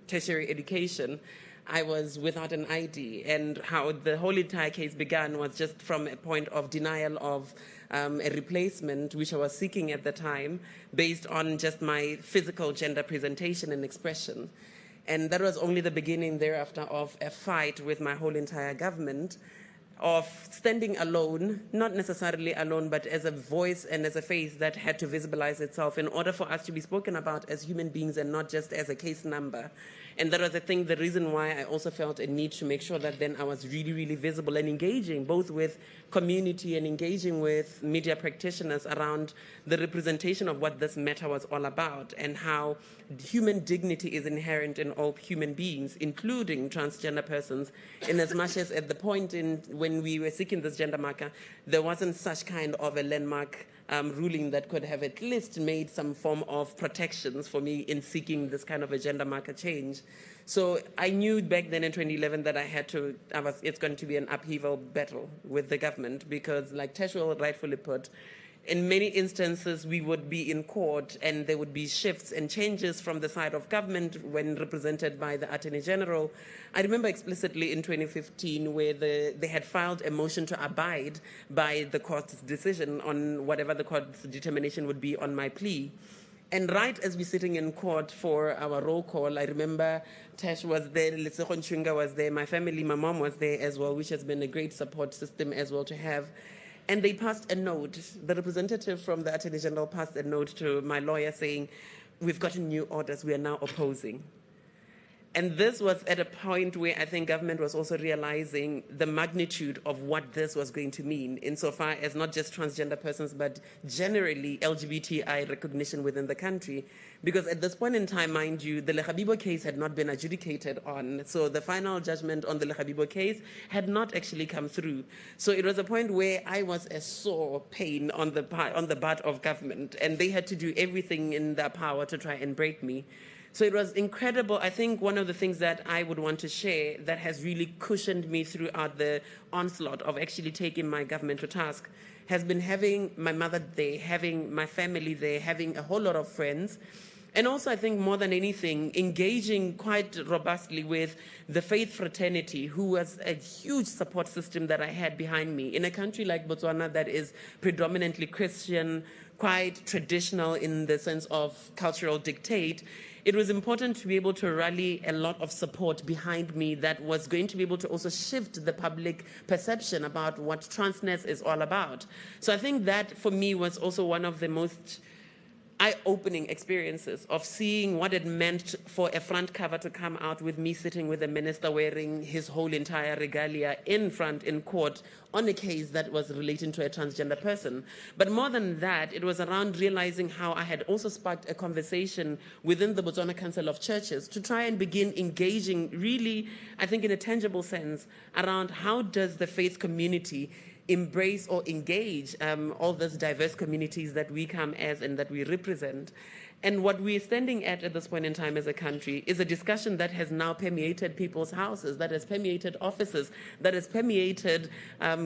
tertiary education, I was without an ID, and how the whole entire case began was just from a point of denial of a replacement, which I was seeking at the time, based on just my physical gender presentation and expression. And that was only the beginning thereafter of a fight with my whole entire government, of standing alone, not necessarily alone, but as a voice and as a face that had to visibilize itself in order for us to be spoken about as human beings and not just as a case number. And that was, I think, the reason why I also felt a need to make sure that then I was really, really visible and engaging, both with community and engaging with media practitioners around the representation of what this matter was all about and how human dignity is inherent in all human beings, including transgender persons, in as much as at the point in when we were seeking this gender marker, there wasn't such kind of a landmark ruling that could have at least made some form of protections for me in seeking this kind of a gender marker change. So I knew back then in 2011 that it's going to be an upheaval battle with the government because, like Teshwell rightfully put, in many instances, we would be in court and there would be shifts and changes from the side of government when represented by the Attorney General. I remember explicitly in 2015 where they had filed a motion to abide by the court's decision on whatever the court's determination would be on my plea. And right as we're sitting in court for our roll call, I remember Tash was there, Lesego Nchunga was there, my family, my mom was there as well, which has been a great support system as well to have. And they passed a note. The representative from the Attorney General passed a note to my lawyer saying, we've gotten new orders, we are now opposing. And this was at a point where I think government was also realizing the magnitude of what this was going to mean, insofar as not just transgender persons, but generally LGBTI recognition within the country. Because at this point in time, mind you, the Lekhabibo case had not been adjudicated on. So the final judgment on the Lekhabibo case had not actually come through. So it was a point where I was a sore pain on the butt of government, and they had to do everything in their power to try and break me. So it was incredible. I think one of the things that I would want to share that has really cushioned me throughout the onslaught of actually taking my government to task has been having my mother there, having my family there, having a whole lot of friends. And also, I think more than anything, engaging quite robustly with the faith fraternity, who was a huge support system that I had behind me. In a country like Botswana that is predominantly Christian, quite traditional in the sense of cultural dictate, it was important to be able to rally a lot of support behind me that was going to be able to also shift the public perception about what transness is all about. So I think that for me was also one of the most eye-opening experiences of seeing what it meant for a front cover to come out with me sitting with the minister wearing his whole entire regalia in front in court on a case that was relating to a transgender person. But more than that, it was around realizing how I had also sparked a conversation within the Botswana Council of Churches to try and begin engaging really, I think in a tangible sense, around how does the faith community embrace or engage all those diverse communities that we come as and that we represent. And what we're standing at this point in time as a country is a discussion that has now permeated people's houses, that has permeated offices, that has permeated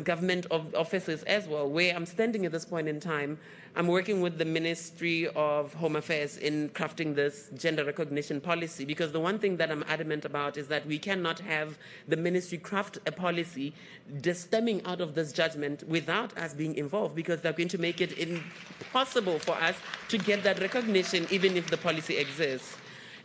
government offices as well. Where I'm standing at this point in time, I'm working with the Ministry of Home Affairs in crafting this gender recognition policy, because the one thing that I'm adamant about is that we cannot have the ministry craft a policy stemming out of this judgment without us being involved, because they're going to make it impossible for us to get that recognition even if the policy exists.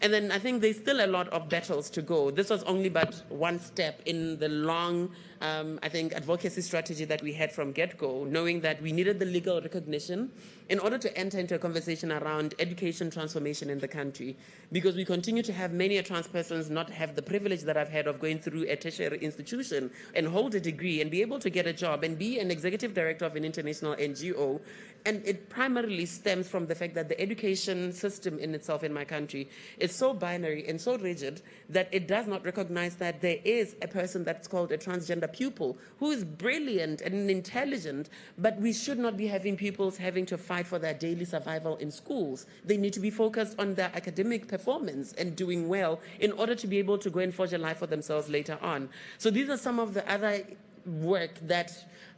And then I think there's still a lot of battles to go. This was only but one step in the long, I think, advocacy strategy that we had from get-go, knowing that we needed the legal recognition in order to enter into a conversation around education transformation in the country. Because we continue to have many trans persons not have the privilege that I've had of going through a tertiary institution and hold a degree and be able to get a job and be an executive director of an international NGO. And it primarily stems from the fact that the education system in itself in my country is so binary and so rigid that it does not recognize that there is a person that's called a transgender pupil who is brilliant and intelligent, but we should not be having pupils having to fight for their daily survival in schools. They need to be focused on their academic performance and doing well in order to be able to go and forge a life for themselves later on. So these are some of the other work that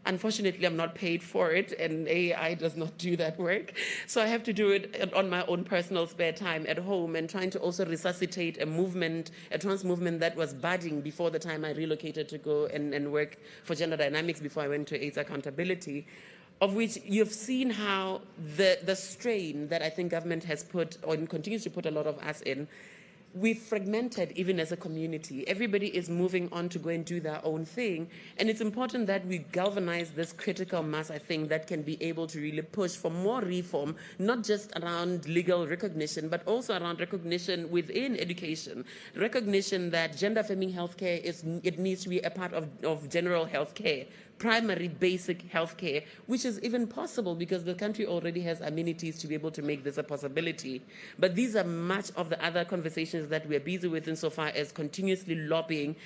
Unfortunately, I'm not paid for it, and AI does not do that work. So I have to do it on my own personal spare time at home, and trying to also resuscitate a movement, a trans movement that was budding before the time I relocated to go and work for Gender Dynamics before I went to AIDS Accountability, of which you've seen how the strain that I think government has put, or continues to put a lot of us in, we've fragmented even as a community. Everybody is moving on to go and do their own thing. And it's important that we galvanize this critical mass, I think, that can be able to really push for more reform, not just around legal recognition, but also around recognition within education. Recognition that gender-affirming healthcare it needs to be a part of general healthcare, primary basic healthcare, which is even possible because the country already has amenities to be able to make this a possibility. But these are much of the other conversations that we're busy with insofar as continuously lobbying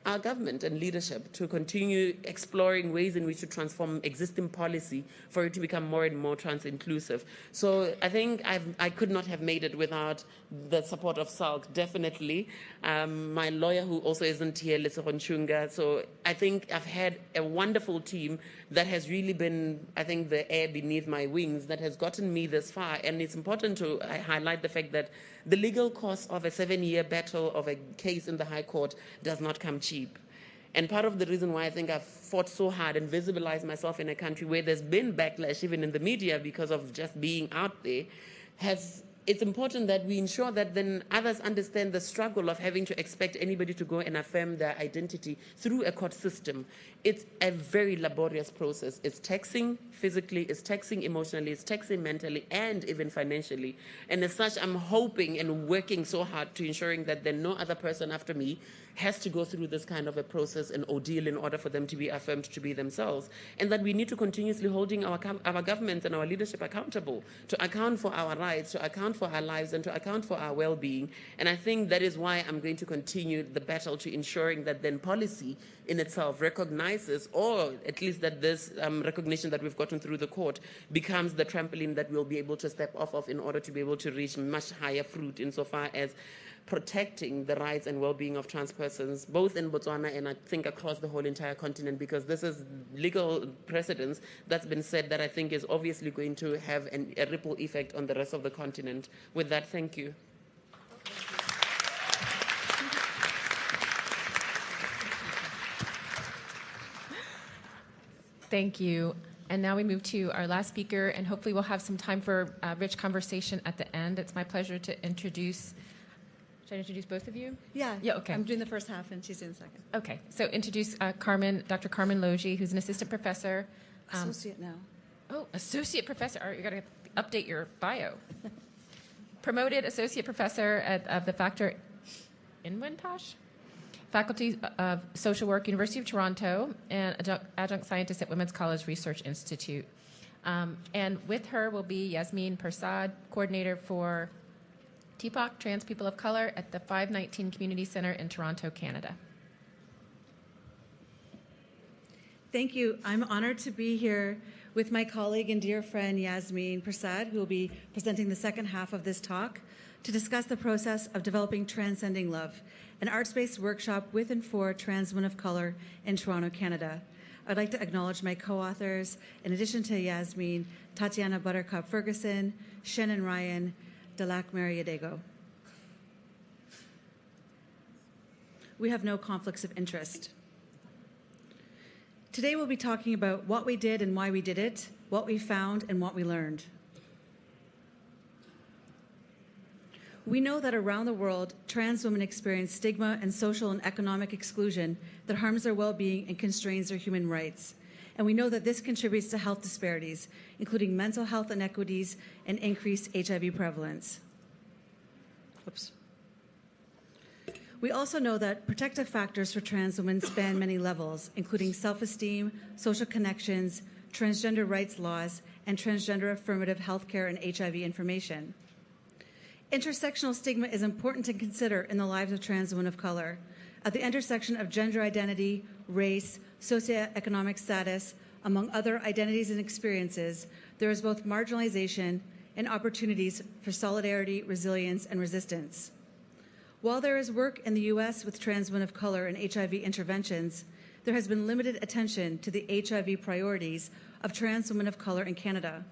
our government and leadership to continue exploring ways in which to transform existing policy for it to become more and more trans-inclusive. So I think I could not have made it without the support of SALC, definitely. My lawyer, who also isn't here, Lesego Nchunga. So I think I've had a wonderful team that has really been, I think, the air beneath my wings that has gotten me this far. And it's important to highlight the fact that the legal cost of a 7-year battle of a case in the High Court does not come cheap. And part of the reason why I think I've fought so hard and visibilized myself in a country where there's been backlash, even in the media, because of just being out there, it's important that we ensure that then others understand the struggle of having to expect anybody to go and affirm their identity through a court system. It's a very laborious process. It's taxing physically, it's taxing emotionally, it's taxing mentally, and even financially. And as such, I'm hoping and working so hard to ensuring that then no other person after me has to go through this kind of a process and ordeal in order for them to be affirmed to be themselves. And that we need to continuously holding our governments and our leadership accountable to account for our rights, to account for our lives, and to account for our well-being. And I think that is why I'm going to continue the battle to ensuring that then policy in itself recognizes, or at least that this recognition that we've gotten through the court becomes the trampoline that we'll be able to step off of in order to be able to reach much higher fruit insofar as protecting the rights and well-being of trans persons, both in Botswana and I think across the whole entire continent, because this is legal precedence that's been said that I think is obviously going to have a ripple effect on the rest of the continent. With that, thank you. Thank you. And now we move to our last speaker, and hopefully we'll have some time for rich conversation at the end. It's my pleasure to introduce. Should I introduce both of you? Yeah. Yeah, okay. I'm doing the first half and she's doing the second. Okay, so introduce Dr. Carmen Logie, who's an assistant professor. Associate now. Oh, associate professor. All right, you got to update your bio. Promoted associate professor of the Factor Inwentash Faculty of Social Work, University of Toronto, and adjunct scientist at Women's College Research Institute. And with her will be Yasmin Persad, coordinator for TPOC, Trans People of Color, at the 519 Community Center in Toronto, Canada. Thank you. I'm honored to be here with my colleague and dear friend Yasmin Persad, who will be presenting the second half of this talk to discuss the process of developing Transcending Love, an arts-based workshop with and for trans women of color in Toronto, Canada. I'd like to acknowledge my co-authors, in addition to Yasmin, Tatiana Buttercup Ferguson, Shannon Ryan, Dalak Mariadego. We have no conflicts of interest. Today we'll be talking about what we did and why we did it, what we found and what we learned. We know that around the world, trans women experience stigma and social and economic exclusion that harms their well-being and constrains their human rights. And we know that this contributes to health disparities, including mental health inequities and increased HIV prevalence. Oops. We also know that protective factors for trans women span many levels, including self-esteem, social connections, transgender rights laws, and transgender affirmative healthcare and HIV information. Intersectional stigma is important to consider in the lives of trans women of color. At the intersection of gender identity, race, socioeconomic status, among other identities and experiences, there is both marginalization and opportunities for solidarity, resilience, and resistance. While there is work in the U.S. with trans women of color and HIV interventions, there has been limited attention to the HIV priorities of trans women of color in Canada.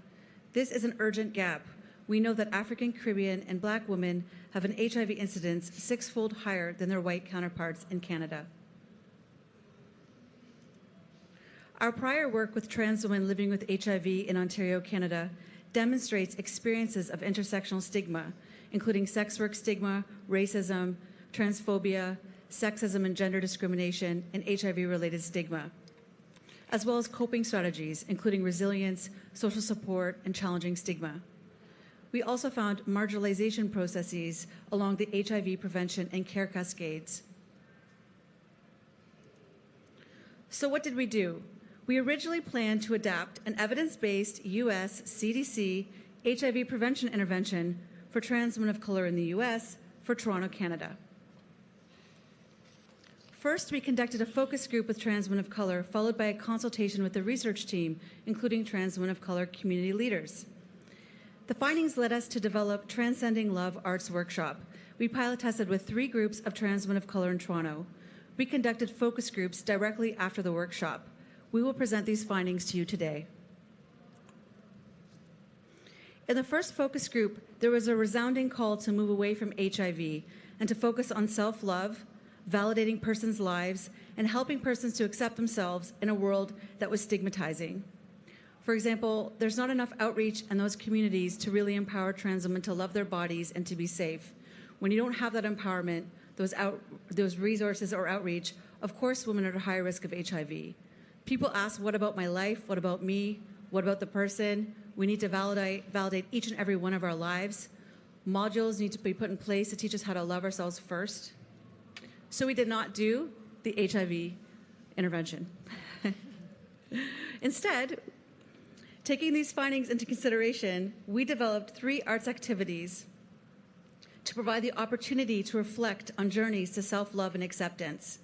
This is an urgent gap. We know that African, Caribbean, and Black women have an HIV incidence 6-fold higher than their white counterparts in Canada. Our prior work with trans women living with HIV in Ontario, Canada, demonstrates experiences of intersectional stigma, including sex work stigma, racism, transphobia, sexism and gender discrimination, and HIV-related stigma, as well as coping strategies, including resilience, social support, and challenging stigma. We also found marginalization processes along the HIV prevention and care cascades. So what did we do? We originally planned to adapt an evidence-based US CDC HIV prevention intervention for trans women of color in the US for Toronto, Canada. First, we conducted a focus group with trans women of color, followed by a consultation with the research team, including trans women of color community leaders. The findings led us to develop Transcending Love Arts Workshop. We pilot tested with 3 groups of trans women of color in Toronto. We conducted focus groups directly after the workshop. We will present these findings to you today. In the first focus group, there was a resounding call to move away from HIV and to focus on self-love, validating persons' lives, and helping persons to accept themselves in a world that was stigmatizing. For example, there's not enough outreach in those communities to really empower trans women to love their bodies and to be safe. When you don't have that empowerment, those resources or outreach, of course women are at a higher risk of HIV. People ask, what about my life? What about me? What about the person? We need to validate each and every one of our lives. Modules need to be put in place to teach us how to love ourselves first. So we did not do the HIV intervention. Instead, taking these findings into consideration, we developed 3 arts activities to provide the opportunity to reflect on journeys to self-love and acceptance.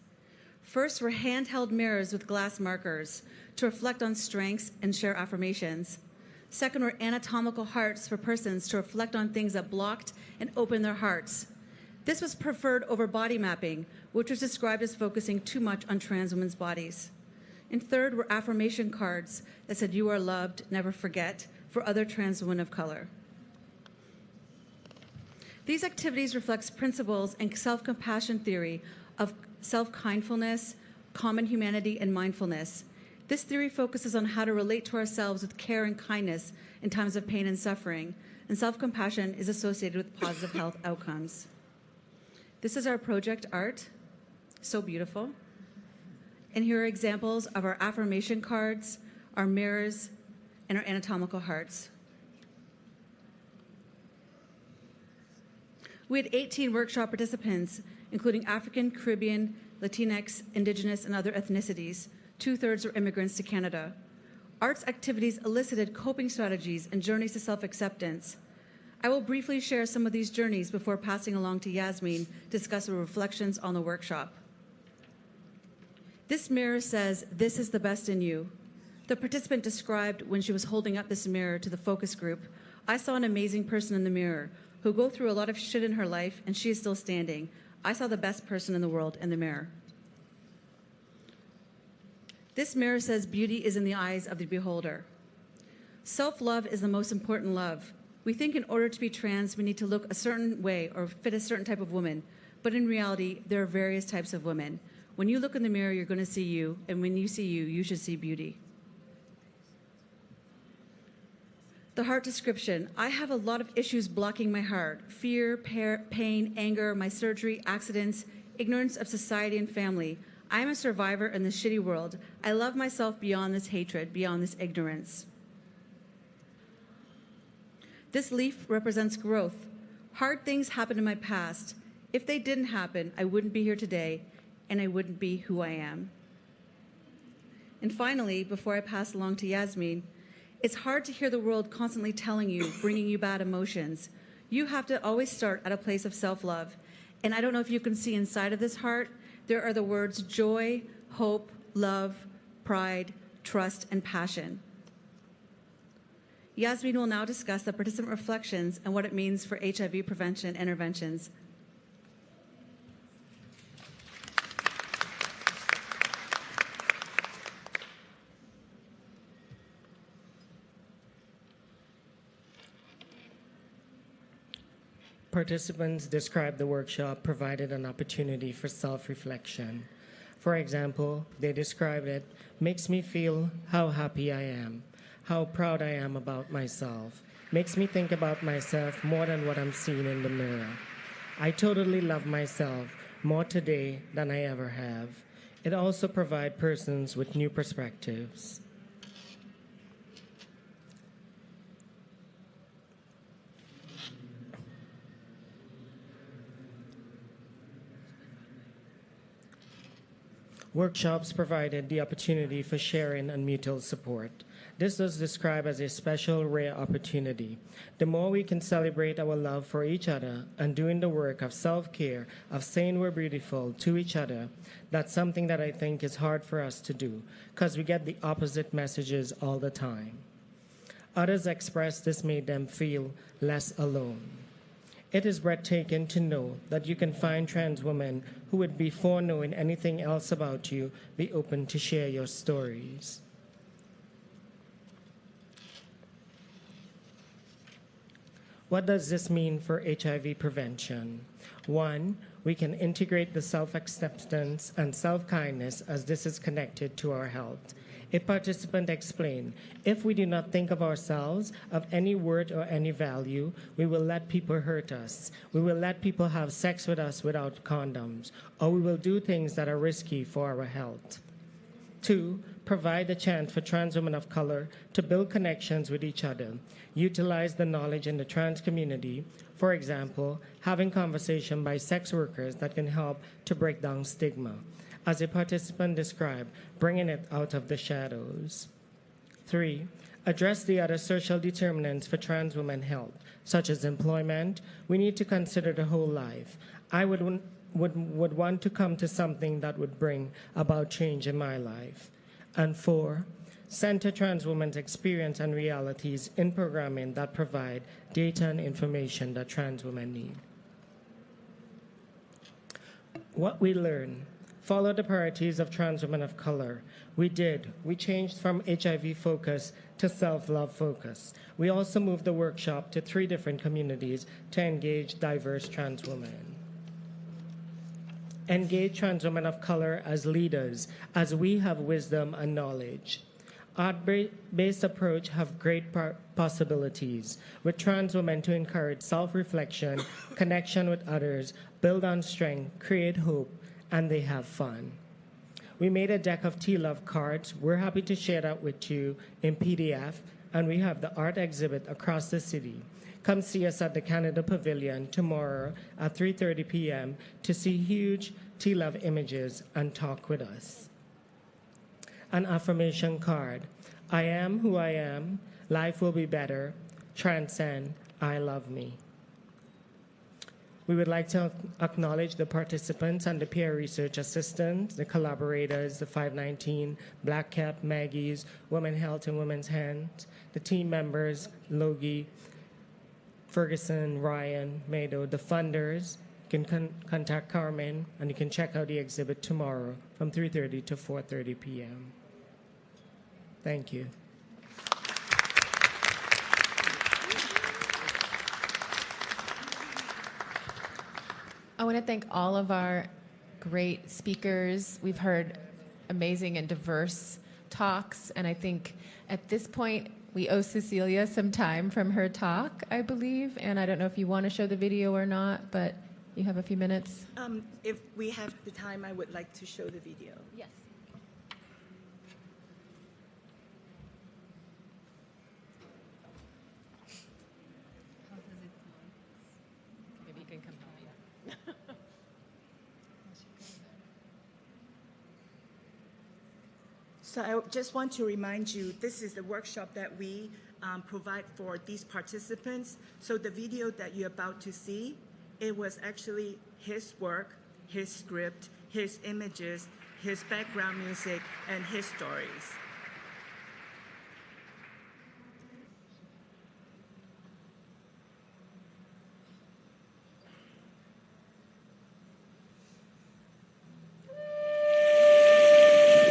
First were handheld mirrors with glass markers to reflect on strengths and share affirmations. Second were anatomical hearts for persons to reflect on things that blocked and opened their hearts. This was preferred over body mapping, which was described as focusing too much on trans women's bodies. And third were affirmation cards that said, "You are loved, never forget," for other trans women of color. These activities reflect principles and self-compassion theory of self-kindfulness, common humanity, and mindfulness. This theory focuses on how to relate to ourselves with care and kindness in times of pain and suffering, and self-compassion is associated with positive health outcomes. This is our project art, so beautiful. And here are examples of our affirmation cards, our mirrors, and our anatomical hearts. We had 18 workshop participants, including African, Caribbean, Latinx, Indigenous, and other ethnicities. 2/3 were immigrants to Canada. Arts activities elicited coping strategies and journeys to self-acceptance. I will briefly share some of these journeys before passing along to Yasmin to discuss her reflections on the workshop. This mirror says, "This is the best in you." The participant described when she was holding up this mirror to the focus group, "I saw an amazing person in the mirror who go through a lot of shit in her life and she is still standing. I saw the best person in the world in the mirror." This mirror says, "Beauty is in the eyes of the beholder." Self-love is the most important love. We think in order to be trans, we need to look a certain way or fit a certain type of woman. But in reality, there are various types of women. When you look in the mirror, you're going to see you. And when you see you, you should see beauty. The heart description. I have a lot of issues blocking my heart. Fear, pain, anger, my surgery, accidents, ignorance of society and family. I am a survivor in this shitty world. I love myself beyond this hatred, beyond this ignorance. This leaf represents growth. Hard things happened in my past. If they didn't happen, I wouldn't be here today, and I wouldn't be who I am. And finally, before I pass along to Yasmin, it's hard to hear the world constantly telling you, bringing you bad emotions. You have to always start at a place of self-love. And I don't know if you can see inside of this heart, there are the words joy, hope, love, pride, trust, and passion. Yasmin will now discuss the participant reflections and what it means for HIV prevention interventions. Participants described the workshop provided an opportunity for self-reflection. For example, they described it makes me feel how happy I am, how proud I am about myself, makes me think about myself more than what I'm seeing in the mirror. I totally love myself more today than I ever have. It also provides persons with new perspectives. Workshops provided the opportunity for sharing and mutual support. This was described as a special, rare opportunity. The more we can celebrate our love for each other and doing the work of self-care, of saying we're beautiful to each other, that's something that I think is hard for us to do because we get the opposite messages all the time. Others expressed this made them feel less alone. It is breathtaking to know that you can find trans women who would, before knowing anything else about you, be open to share your stories. What does this mean for HIV prevention? 1, we can integrate the self-acceptance and self-kindness as this is connected to our health. A participant explained, if we do not think of ourselves of any worth or any value, we will let people hurt us. We will let people have sex with us without condoms, or we will do things that are risky for our health. 2, provide a chance for trans women of color to build connections with each other, utilize the knowledge in the trans community, for example, having conversation by sex workers that can help to break down stigma. As a participant described, bringing it out of the shadows. 3, address the other social determinants for trans women health, such as employment. We need to consider the whole life. I would want to come to something that would bring about change in my life. And 4, center trans women's experience and realities in programming that provide data and information that trans women need. What we learned. Follow the priorities of trans women of color. We changed from HIV focus to self-love focus. We also moved the workshop to 3 different communities to engage diverse trans women. Engage trans women of color as leaders, as we have wisdom and knowledge. Art-based approach have great possibilities with trans women to encourage self-reflection, connection with others, build on strength, create hope, and they have fun. We made a deck of T-Love cards. We're happy to share that with you in PDF, and we have the art exhibit across the city. Come see us at the Canada Pavilion tomorrow at 3:30 p.m. to see huge T-Love images and talk with us. An affirmation card. I am who I am. Life will be better. Transcend. I love me. We would like to acknowledge the participants and the peer research assistants, the collaborators, the 519, Black Cap, Maggie's, Women Health and Women's Hands, the team members, Logie, Ferguson, Ryan, Mado, the funders. You can contact Carmen, and you can check out the exhibit tomorrow from 3:30 to 4:30 p.m. Thank you. I want to thank all of our great speakers. We've heard amazing and diverse talks, and I think at this point we owe Cecilia some time from her talk, I believe, and I don't know if you want to show the video or not, but you have a few minutes. If we have the time, I would like to show the video. Yes. Maybe you can come help me. So I just want to remind you, this is the workshop that we provide for these participants. So the video that you're about to see, it was actually his work, his script, his images, his background music, and his stories.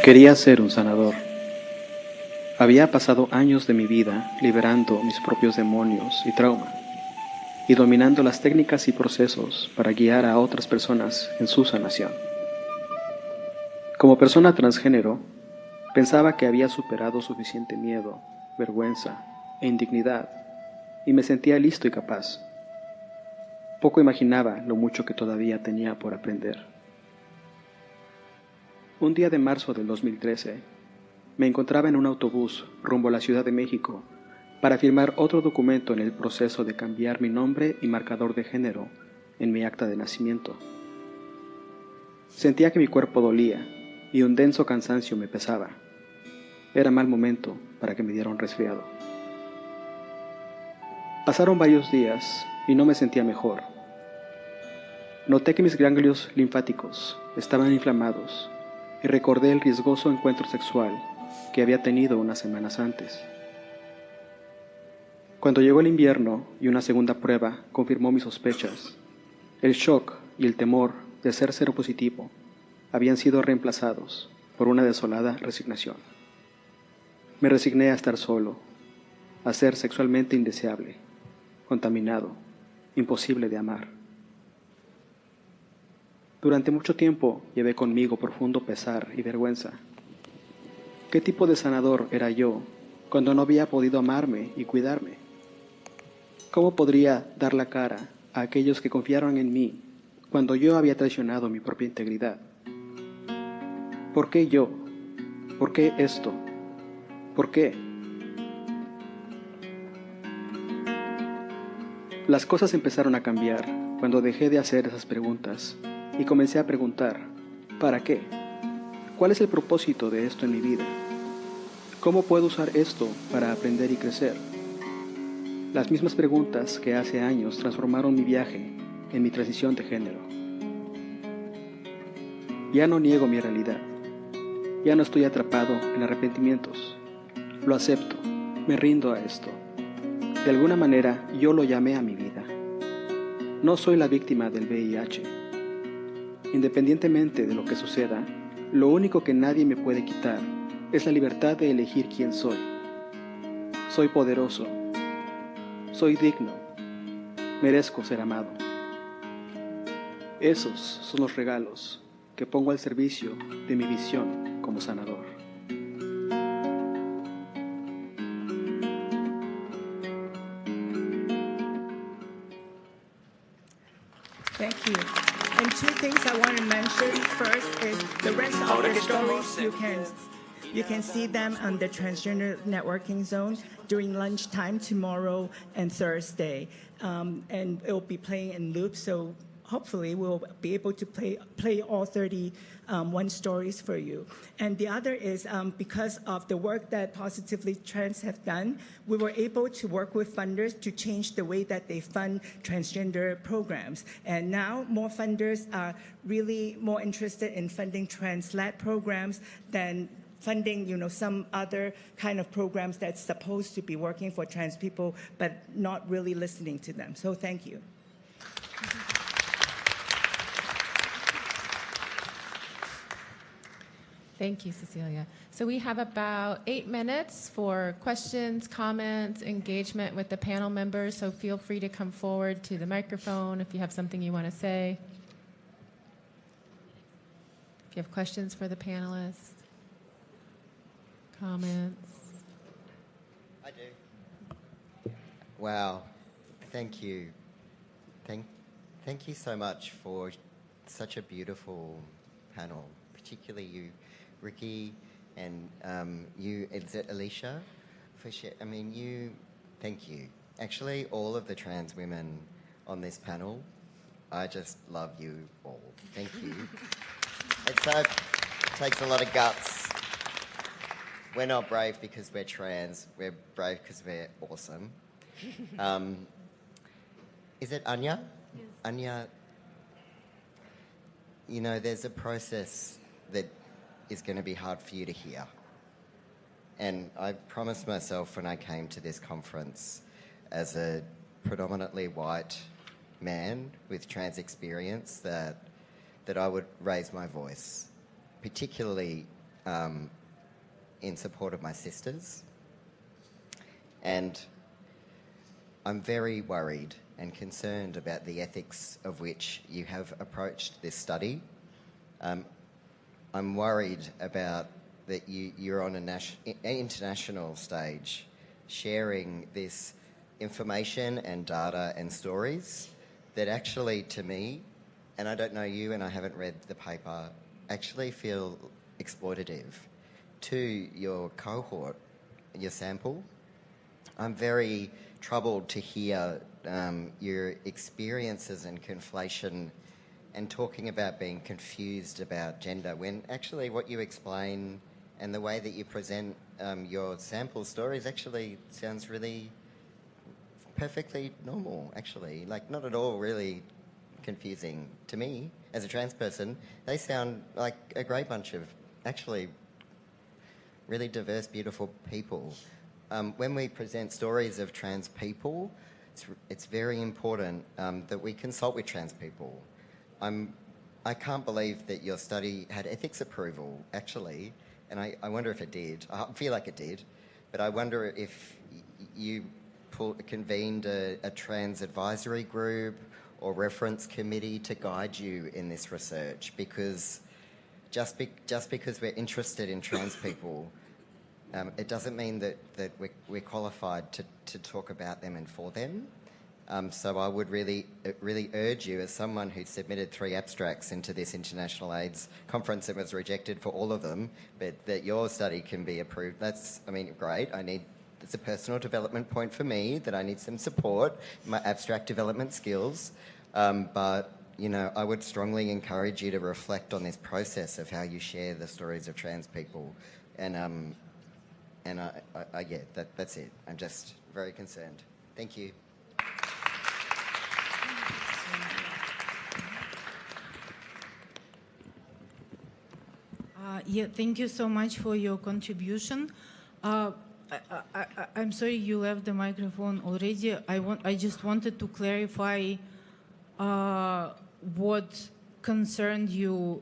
Quería ser un sanador. Había pasado años de mi vida liberando mis propios demonios y trauma. y dominando las técnicas y procesos para guiar a otras personas en su sanación. Como persona transgénero, pensaba que había superado suficiente miedo, vergüenza e indignidad y me sentía listo y capaz. Poco imaginaba lo mucho que todavía tenía por aprender. Un día de marzo del 2013, me encontraba en un autobús rumbo a la Ciudad de México para firmar otro documento en el proceso de cambiar mi nombre y marcador de género en mi acta de nacimiento. Sentía que mi cuerpo dolía y un denso cansancio me pesaba. Era mal momento para que me diera un resfriado. Pasaron varios días y no me sentía mejor. Noté que mis ganglios linfáticos estaban inflamados y recordé el riesgoso encuentro sexual que había tenido unas semanas antes. Cuando llegó el invierno y una segunda prueba confirmó mis sospechas, el shock y el temor de ser seropositivo habían sido reemplazados por una desolada resignación. Me resigné a estar solo, a ser sexualmente indeseable, contaminado, imposible de amar. Durante mucho tiempo llevé conmigo profundo pesar y vergüenza. ¿Qué tipo de sanador era yo cuando no había podido amarme y cuidarme? ¿Cómo podría dar la cara a aquellos que confiaron en mí cuando yo había traicionado mi propia integridad? ¿Por qué yo? ¿Por qué esto? ¿Por qué? Las cosas empezaron a cambiar cuando dejé de hacer esas preguntas y comencé a preguntar, ¿para qué? ¿Cuál es el propósito de esto en mi vida? ¿Cómo puedo usar esto para aprender y crecer? Las mismas preguntas que hace años transformaron mi viaje en mi transición de género. Ya no niego mi realidad. Ya no estoy atrapado en arrepentimientos. Lo acepto, me rindo a esto. De alguna manera yo lo llamé a mi vida. No soy la víctima del VIH. Independientemente de lo que suceda, lo único que nadie me puede quitar es la libertad de elegir quién soy. Soy poderoso. Soy digno. Merezco ser amado. Esos son los regalos que pongo al servicio de mi visión como sanador. Thank you. And two things I want to mention. First is the rest of the stories you can see them on the Transgender Networking Zone during lunchtime tomorrow and Thursday. And it will be playing in loops, so hopefully we'll be able to play all 31 stories for you. And the other is because of the work that Positively Trans have done, we were able to work with funders to change the way that they fund transgender programs. And now more funders are really more interested in funding trans-led programs than funding, some other kind of programs that's supposed to be working for trans people, but not really listening to them. So thank you. Thank you, Cecilia. So we have about 8 minutes for questions, comments, engagement with the panel members. So feel free to come forward to the microphone if you have something you want to say. If you have questions for the panelists, comments. I do. Wow. Thank you. Thank you so much for such a beautiful panel, particularly you, Ricky, and you, is it Alicia? Thank you. Actually, all of the trans women on this panel, I just love you all. Thank you. It takes a lot of guts. We're not brave because we're trans. We're brave because we're awesome. Is it Anya? Yes. Anya, there's a process that is going to be hard for you to hear. And I promised myself when I came to this conference as a predominantly white man with trans experience that I would raise my voice, particularly in support of my sisters. And I'm very worried and concerned about the ethics of which you have approached this study. I'm worried about that you're on an international stage sharing this information and data and stories that actually, to me, and I don't know you and I haven't read the paper, actually feel exploitative to your cohort, your sample. I'm very troubled to hear your experiences and conflation and talking about being confused about gender when actually what you explain and the way that you present your sample stories actually sounds really perfectly normal, actually. Like, not at all really confusing to me as a trans person. They sound like a great bunch of actually really diverse, beautiful people. When we present stories of trans people, it's very important that we consult with trans people. I can't believe that your study had ethics approval, actually, and I wonder if it did. I feel like it did, but I wonder if you convened a trans advisory group or reference committee to guide you in this research, because just because we're interested in trans people, it doesn't mean that we're qualified to talk about them and for them. So I would really urge you, as someone who submitted 3 abstracts into this International AIDS conference and was rejected for all of them, but that your study can be approved. That's, I mean, great. It's a personal development point for me that I need some support in my abstract development skills. But, you know, I would strongly encourage you to reflect on this process of how you share the stories of trans people. And yeah, that's it. I'm just very concerned. Thank you. Yeah, thank you so much for your contribution. I'm sorry you left the microphone already. I just wanted to clarify what concerned you.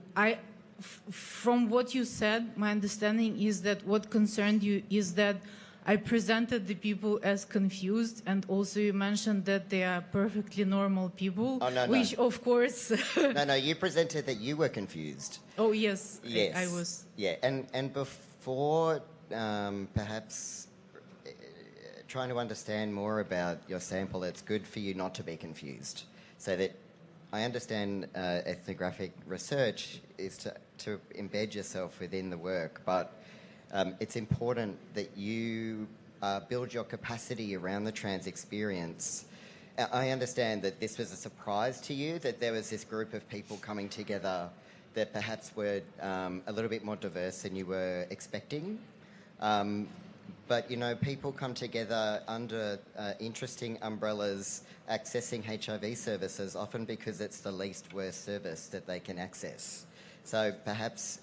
From what you said, my understanding is that what concerned you is that I presented the people as confused, and also you mentioned that they are perfectly normal people, which of course... No, you presented that you were confused. Oh, yes. Yes. I was. Yeah, and before perhaps trying to understand more about your sample, it's good for you not to be confused. So that I understand ethnographic research is to embed yourself within the work, but it's important that you build your capacity around the trans experience. I understand that this was a surprise to you, that there was this group of people coming together that perhaps were a little bit more diverse than you were expecting. But, you know, people come together under interesting umbrellas accessing HIV services, often because it's the least worst service that they can access. So perhaps,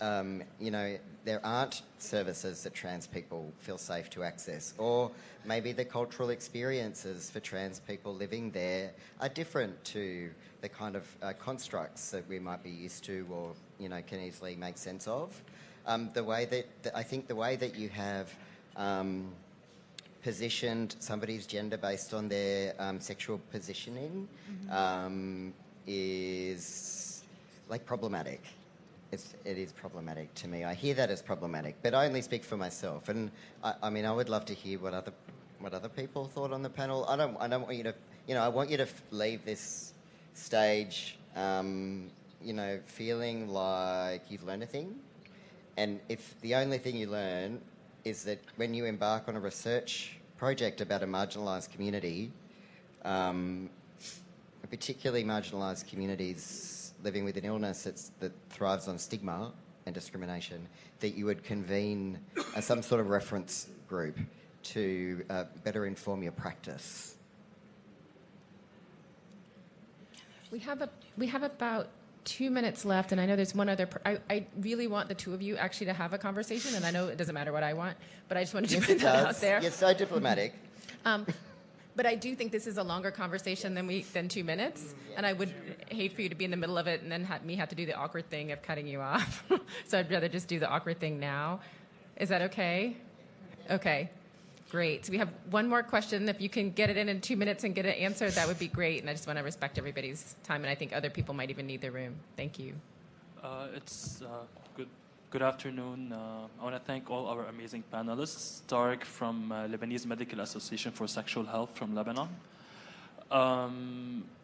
you know, there aren't services that trans people feel safe to access, or maybe the cultural experiences for trans people living there are different to the kind of constructs that we might be used to or, you know, can easily make sense of. The way that I think the way that you have positioned somebody's gender based on their sexual positioning is like problematic. It is problematic to me. I hear that as problematic, but I only speak for myself. And I mean, I would love to hear what other people thought on the panel. I don't want you to, you know, I want you to leave this stage, you know, feeling like you've learned a thing. And if the only thing you learn is that when you embark on a research project about a marginalised community, particularly marginalised communities living with an illness that thrives on stigma and discrimination, that you would convene some sort of reference group to better inform your practice. We have about 2 minutes left, and I know there's one other. I really want the two of you actually to have a conversation, and I know it doesn't matter what I want, but I just wanted to put that out there. You're so diplomatic. But I do think this is a longer conversation than 2 minutes, and I would hate for you to be in the middle of it and then have to do the awkward thing of cutting you off. So I'd rather just do the awkward thing now. Is that okay? Okay. Great. So we have one more question. If you can get it in 2 minutes and get it answered, that would be great. And I just want to respect everybody's time, and I think other people might even need the room. Thank you. It's good afternoon. I want to thank all our amazing panelists. Tariq from Lebanese Medical Association for Sexual Health from Lebanon.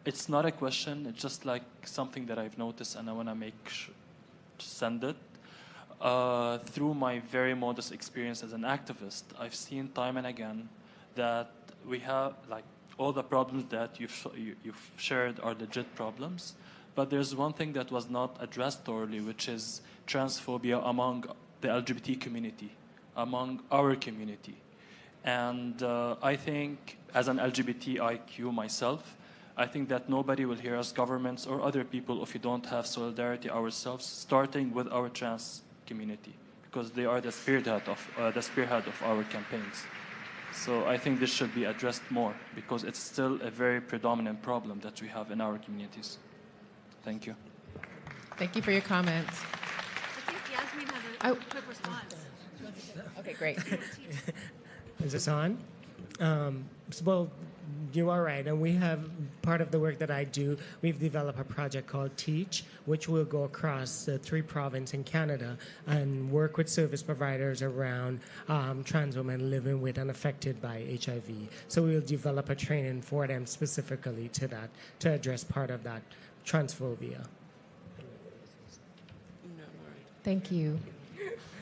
It's not a question. It's just like something that I've noticed, and I want to send it. Through my very modest experience as an activist, I've seen time and again that we have, like, all the problems that you've shared are legit problems, but there's one thing that was not addressed thoroughly, which is transphobia among the LGBT community, among our community. And I think, as an LGBTIQ myself, I think that nobody will hear us, governments or other people, if we don't have solidarity ourselves, starting with our trans community, because they are the spearhead of our campaigns. So I think this should be addressed more, because it's still a very predominant problem that we have in our communities. Thank you. Thank you for your comments. I think Yasmin has a quick response. Okay, great. Is this on? Well, you are right, and we have part of the work that I do. We've developed a project called Teach, which will go across 3 provinces in Canada and work with service providers around trans women living with and affected by HIV. So we'll develop a training for them specifically to that, to address part of that transphobia. Thank you.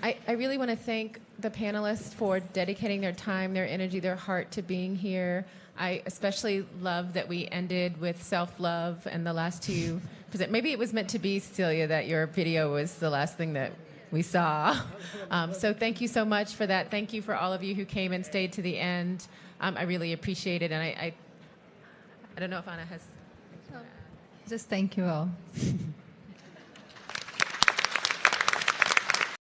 I really want to thank the panelists for dedicating their time, their energy, their heart to being here. I especially love that we ended with self-love, and the last 2, maybe it was meant to be, Cecilia, that your video was the last thing that we saw. So thank you so much for that. Thank you for all of you who came and stayed to the end. I really appreciate it, and I don't know if Anna has... Just thank you all.